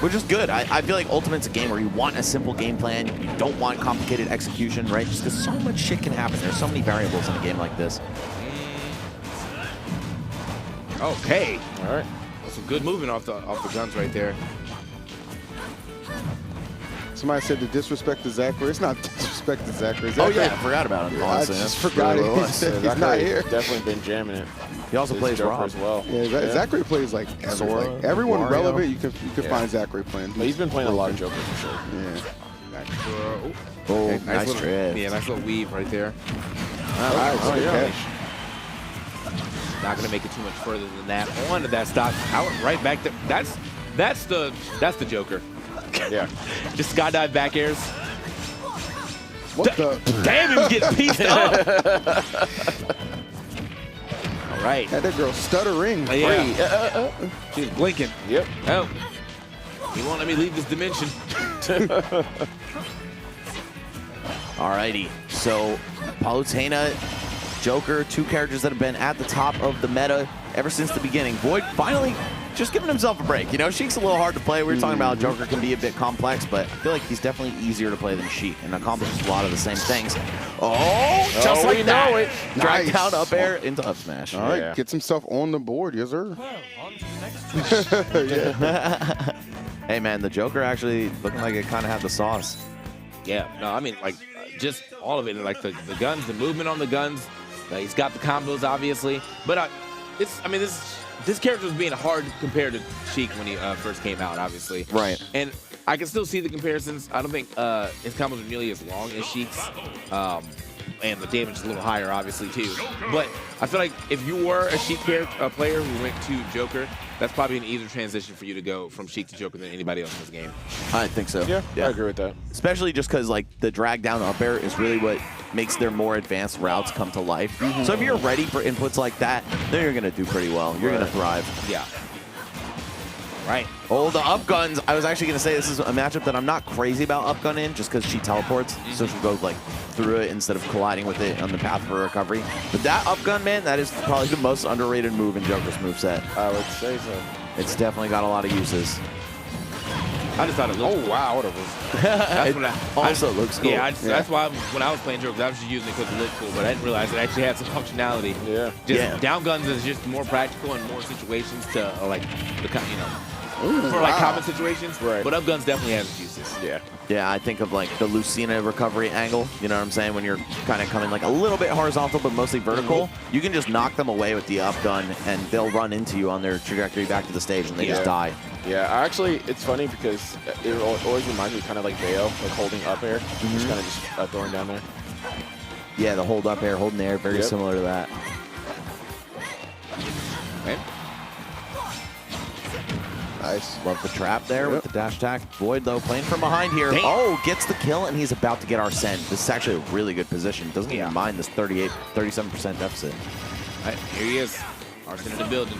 Which is good. I feel like Ultimate's a game where you want a simple game plan. You don't want complicated execution, right? Just because so much shit can happen. There's so many variables in a game like this. Okay. All right. Some good movement off the guns right there. Somebody said to disrespect to Zachary. It's not disrespect to Zachary. Oh yeah, I forgot about him. Yeah, I honestly. just That's forgot really it. what it was. He's not here. Definitely been jamming it. He also plays Joker Rob as well. Yeah, Zachary plays like Sora, like everyone Wario. relevant. You can find Zachary playing. But he's been playing a lot of Joker for sure. Yeah. Oh, Okay, nice little, trip. Yeah, nice little weave right there. Oh, good yeah. catch. Not gonna make it too much further than that. On to that stock. Out right back there. That's the Joker. Yeah. Just skydive back airs. What the? Damn, he was getting pieced up. All right. Had that girl stuttering. Yeah. She's blinking. Yep. Oh. He won't let me leave this dimension. Alrighty, so Palutena, Joker, two characters that have been at the top of the meta ever since the beginning. Void finally just giving himself a break. Sheik's a little hard to play. We were talking about Joker can be a bit complex, but I feel like he's definitely easier to play than Sheik and accomplishes a lot of the same things. Oh, just like that. Drag Nice. down up air into up smash. All right, Yeah. gets himself on the board. Yes, sir. Hey, man, the Joker actually looking like it kind of had the sauce. Yeah, no, I mean, like, just all of it. Like, the guns, the movement on the guns. He's got the combos, obviously. But, this character was being hard compared to Sheik when he first came out, obviously. Right. And I can still see the comparisons. I don't think his combos are nearly as long as Sheik's. And the damage is a little higher, obviously, too. But I feel like if you were a Sheik player who went to Joker, that's probably an easier transition for you to go from Sheik to Joker than anybody else in this game. I think so. Yeah, I agree with that. Especially just because, like, the drag down up air is really what makes their more advanced routes come to life. So if you're ready for inputs like that, then you're going to do pretty well. You're going to thrive. Yeah. Right. Oh, the up guns. I was actually going to say this is a matchup that I'm not crazy about up gun in just because she teleports. So she'll go like through it instead of colliding with it on the path for recovery. But that up gun, man, that is probably the most underrated move in Joker's moveset. I would say so. It's definitely got a lot of uses. I just thought it looked. Oh wow, what a That's when also looks cool. Yeah, that's why when I was playing Joker, I was just using it because it looked cool, but I didn't realize it actually had some functionality. Yeah. Just down guns is just more practical and more situations to like the for like common situations. Right. But up guns definitely has its uses. Yeah. Yeah, I think of like the Lucina recovery angle. You know what I'm saying? When you're kind of coming like a little bit horizontal, but mostly vertical, you can just knock them away with the up gun, and they'll run into you on their trajectory back to the stage, and they just die. Yeah, actually, it's funny because it always reminds me kind of like Bayo, like holding up air, just kind of just throwing down there. Yeah, the hold up air, holding air, very similar to that. Okay. Nice. Love the trap there with the dash attack. Void, though, playing from behind here. Oh, gets the kill, and he's about to get Arsene. This is actually a really good position. Doesn't even mind this 37% deficit. All right, here he is. Arsene in the building.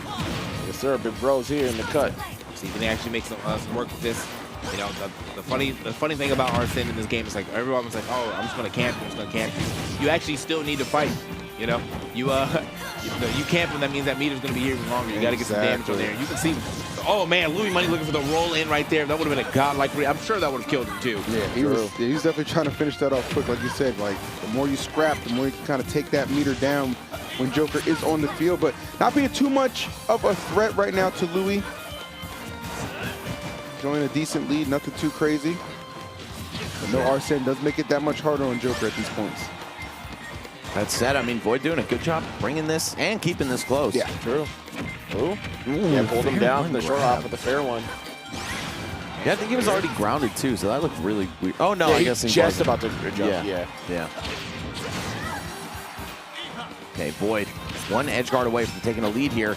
Yes, sir. Big Bro's here in the cut. So you can actually make some work with this. You know, the funny thing about Arsene in this game is like everyone was like, oh, I'm just gonna camp. I'm just gonna camp. You actually still need to fight. You know, you camp, and that means that meter's gonna be here even longer. You got to get some damage on there. You can see, oh man, Louis Money looking for the roll in right there. That would have been a godlike. I'm sure that would have killed him too. Yeah, he's definitely trying to finish that off quick, like you said. Like the more you scrap, the more you can kind of take that meter down when Joker is on the field, but not being too much of a threat right now to Louis. Enjoying a decent lead, nothing too crazy. But no Arsene does make it that much harder on Joker at these points. That said, I mean, Void doing a good job bringing this and keeping this close. Yeah, true. Ooh. Yeah, pulled him down from the short off with the fair one. Yeah, I think he was already grounded too, so that looked really weird. Oh no, yeah, I guess he's he just wasn't. about to jump. Yeah. Okay, Void, one edge guard away from taking a lead here.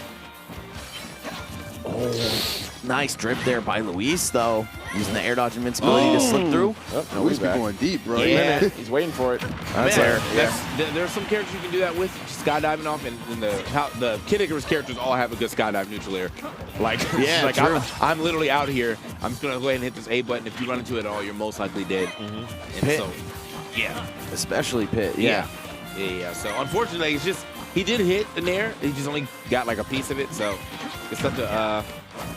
Oh, nice drip there by Luis, though. Using the air dodge invincibility to slip through. Oh, no, Luis be going deep, bro. Yeah. He's waiting for it. There's some characters you can do that with, skydiving off, and the Kid Icarus characters all have a good skydive neutral air. Like, yeah, like true. I'm literally out here. I'm just gonna go ahead and hit this A button. If you run into it at all, you're most likely dead. And Pit. so, yeah, Especially Pit. yeah. So unfortunately, it's just he did hit the nair. He just only got like a piece of it. So it's up to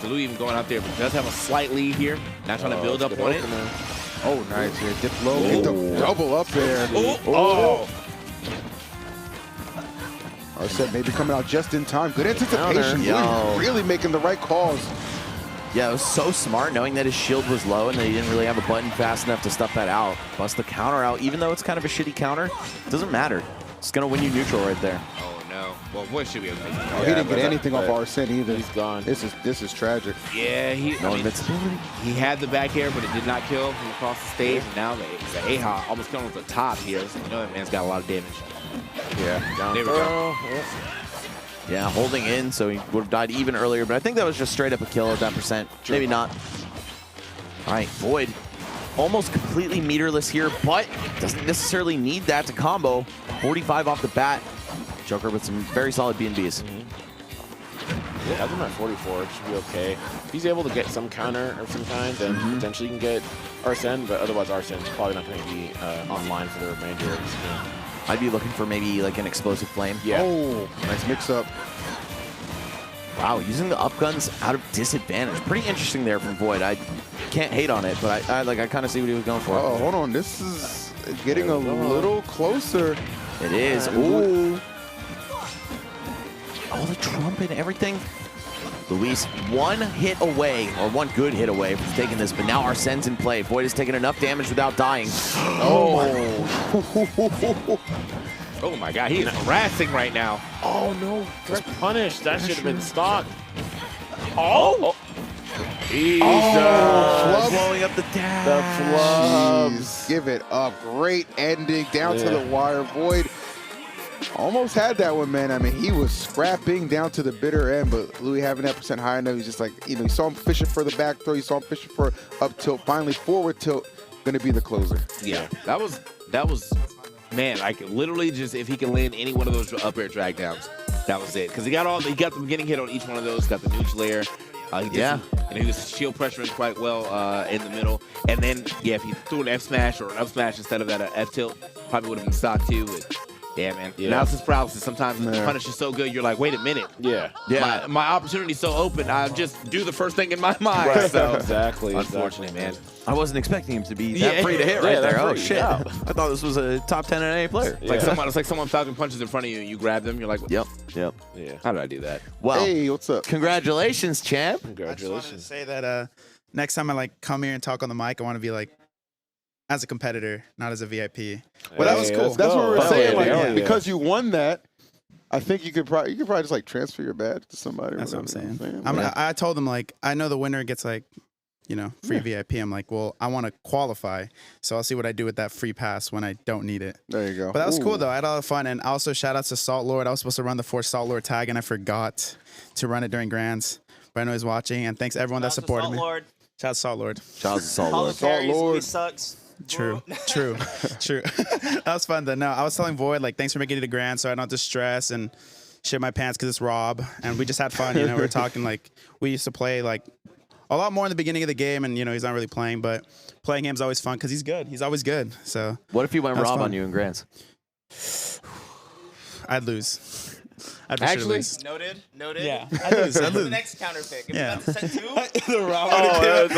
Louis even going out there, but does have a slight lead here. Not trying to build up on it. Oh, nice. Here, dip low. Get the double up there. Oh. Arsene maybe coming out just in time. Good anticipation. Yo. Really making the right calls. Yeah, it was so smart knowing that his shield was low and that he didn't really have a button fast enough to stuff that out. Bust the counter out, even though it's kind of a shitty counter. It doesn't matter. It's going to win you neutral right there. Oh no. Well, what should we have done? Oh, he didn't get anything off Arsene either. He's gone. This is tragic. Yeah, No invincibility. he had the back air, but it did not kill from across the stage. And now the AHA almost coming with the top here. So you know that man's got a lot of damage. Yeah. Down There we go. Yeah, holding in, so he would have died even earlier. But I think that was just straight up a kill at that percent. Maybe not. All right, Void. Almost completely meterless here, but doesn't necessarily need that to combo. 45 off the bat. Joker with some very solid B&Bs. Yeah, have him at 44. It should be okay. If he's able to get some counter of some kind, then potentially you can get Arsene, but otherwise Arsene's probably not going to be online for the remainder of this game. I'd be looking for maybe like an explosive flame. Yeah. Oh, nice mix up. Wow, using the up guns out of disadvantage. Pretty interesting there from Void. I can't hate on it, but I kind of see what he was going for. Oh, hold on. This is getting a little closer. It is. Ooh. Oh, the trumpet and everything. Luis, one hit away, or one good hit away from taking this, but now Arsene's in play. Void has taken enough damage without dying. Oh my God, he is harassing right now. Oh no, direct punish. That should have been stopped. Oh! Jesus. Blowing up the dash. The flubs. Jeez, give it up. Great ending down to the wire. Void almost had that one, man. I mean, he was scrapping down to the bitter end, but Louis having that percent high enough, he's just like, you know, you saw him fishing for the back throw, you saw him fishing for up tilt, finally forward tilt, gonna be the closer. Yeah, that was man, like literally just if he can land any one of those up air drag downs, that was it. Because he got the beginning hit on each one of those, got the neutral layer. And he was shield pressuring quite well in the middle. And then, yeah, if he threw an F smash or an up smash instead of that F tilt, probably would have been stock too. But yeah, man. Analysis paralysis. Sometimes the punish is so good, you're like, wait a minute. Yeah. My opportunity's so open. I just do the first thing in my mind. Right. So, Exactly. unfortunately, man. I wasn't expecting him to be that free to hit right there. Oh, shit. Yeah. I thought this was a top 10 NA player. It's like someone Falcon punches in front of you and you grab them. You're like, Yep. Yeah. How did I do that? Well, hey, what's up? Congratulations, champ. I just wanted to say that next time I come here and talk on the mic, I want to be as a competitor, not as a VIP. Well, that was cool. That's what we're saying. Yeah. Because you won that, I think you could probably just transfer your badge to somebody. That's what I'm saying. I told them I know the winner gets free VIP. I'm like, well, I want to qualify, so I'll see what I do with that free pass when I don't need it. There you go. But that was cool though. I had a lot of fun, and also shout outs to Salt Lord. I was supposed to run the 4 Salt Lord tag, and I forgot to run it during Grands. But I know he's watching, and thanks everyone that supported me. Lord. Shout out to Salt Lord. Shout out to Salt Lord. Salt Lord sucks. True. That was fun though. No, I was telling Void thanks for making it to Grand, so I don't have to stress and shit my pants because it's Rob, and we just had fun. We were talking we used to play a lot more in the beginning of the game, and he's not really playing, but playing him is always fun because he's good. He's always good. So what if he went Rob fun. on you in Grants? I'd lose. I'd Actually, lose. Noted. Yeah, I'd lose. The next counter pick. If Yeah. you got to set 2,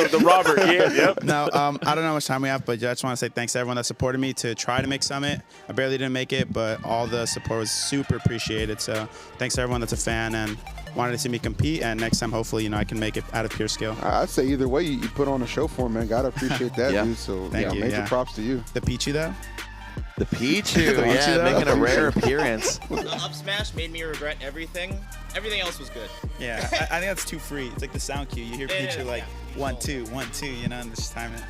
the Robert. Yep. No, I don't know how much time we have, but I just want to say thanks to everyone that supported me to try to make Summit. I barely didn't make it, but all the support was super appreciated. So thanks to everyone that's a fan and wanted to see me compete. And next time, hopefully, I can make it out of pure skill. I'd say either way, you put on a show for him, man. Gotta appreciate that, dude. So Thank you. Major props to you. The Pichu though. The Pichu, making a rare appearance. The up smash made me regret everything. Everything else was good. Yeah, I think that's too free. It's like the sound cue. You hear Pichu 1, 2, 1, 2, and just time it.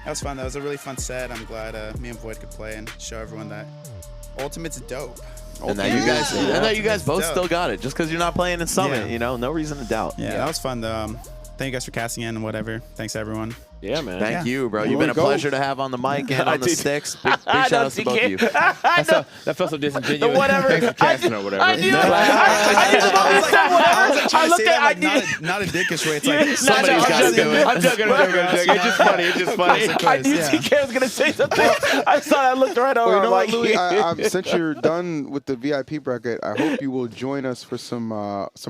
That was fun. That was a really fun set. I'm glad me and Void could play and show everyone that Ultimate's dope. And that you guys both still got it. Just because you're not playing in Summit, no reason to doubt. Yeah, that was fun though. Thank you guys for casting in and whatever. Thanks everyone. Yeah, man. Thank you, bro. You've been a pleasure to have on the mic and on the sticks. Big shout outs to both of you. That felt so disingenuous. Whatever. Thanks for casting or whatever. I looked at not a dickish way. It's like somebody's got to do it. I'm joking. It's just funny. It's just funny. I knew TK was gonna say something. I saw that. I looked right over. Well, you know what, like, Louis? Since you're done with the VIP bracket, I hope you will join us for some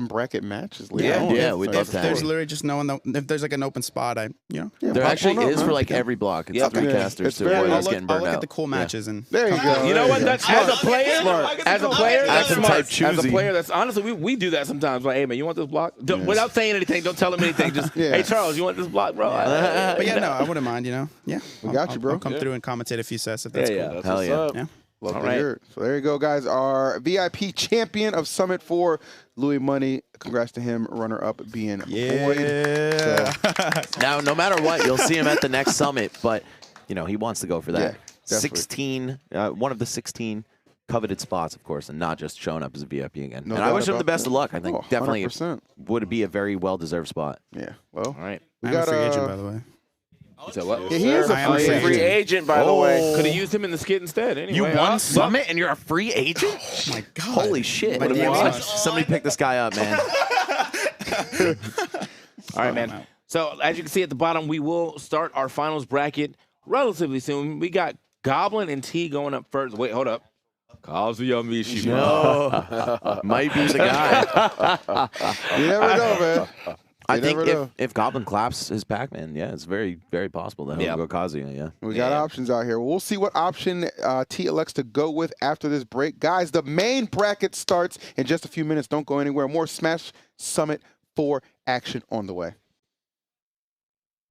bracket matches later on. Yeah, we'd love to have There's you. literally just if there's an open spot, There actually is for every block. It's 3 casters to avoid us getting I'll burned look out. at the cool matches and there you go. You know what? That's as a player. As a player, that's Action smart. type choosy. As a player, that's honestly we do that sometimes. Like, hey man, you want this block? Without saying anything, don't tell him anything. Just hey Charles, you want this block, bro? But yeah, no, I wouldn't mind. Yeah, we got you, bro. I'll come through and commentate a few sets if that's cool. Hell yeah. Yeah. Love to hear it. So there you go, guys. Our VIP champion of Summit 4, Louis Money. Congrats to him, runner-up being Void. So, Now, no matter what, you'll see him at the next Summit, but he wants to go for that. Yeah, 16, one of the 16 coveted spots, of course, and not just showing up as a VIP again. No and I doubt wish him the about best that. of luck. I think definitely 100%. would be a very well-deserved spot. Yeah. Well, All right. we I'm a got free agent, by the way. So what? Yeah, he is a I am a free free agent. free agent, by the way. Could have used him in the skit instead. Anyway, You won Summit and you're a free agent? Oh my god. Holy shit. My DMs Somebody pick this guy up, man. All right, man. So as you can see at the bottom, we will start our finals bracket relatively soon. We got Goblin and T going up first. Wait, hold up. Kazuya Mishima. Might be the guy. You never know, man. I You think never know. if Goblin claps his Pac-Man, it's very, very possible that he'll go Kazuya, yeah. We got options out here. We'll see what option T elects to go with after this break. Guys, the main bracket starts in just a few minutes. Don't go anywhere. More Smash Summit 4 action on the way.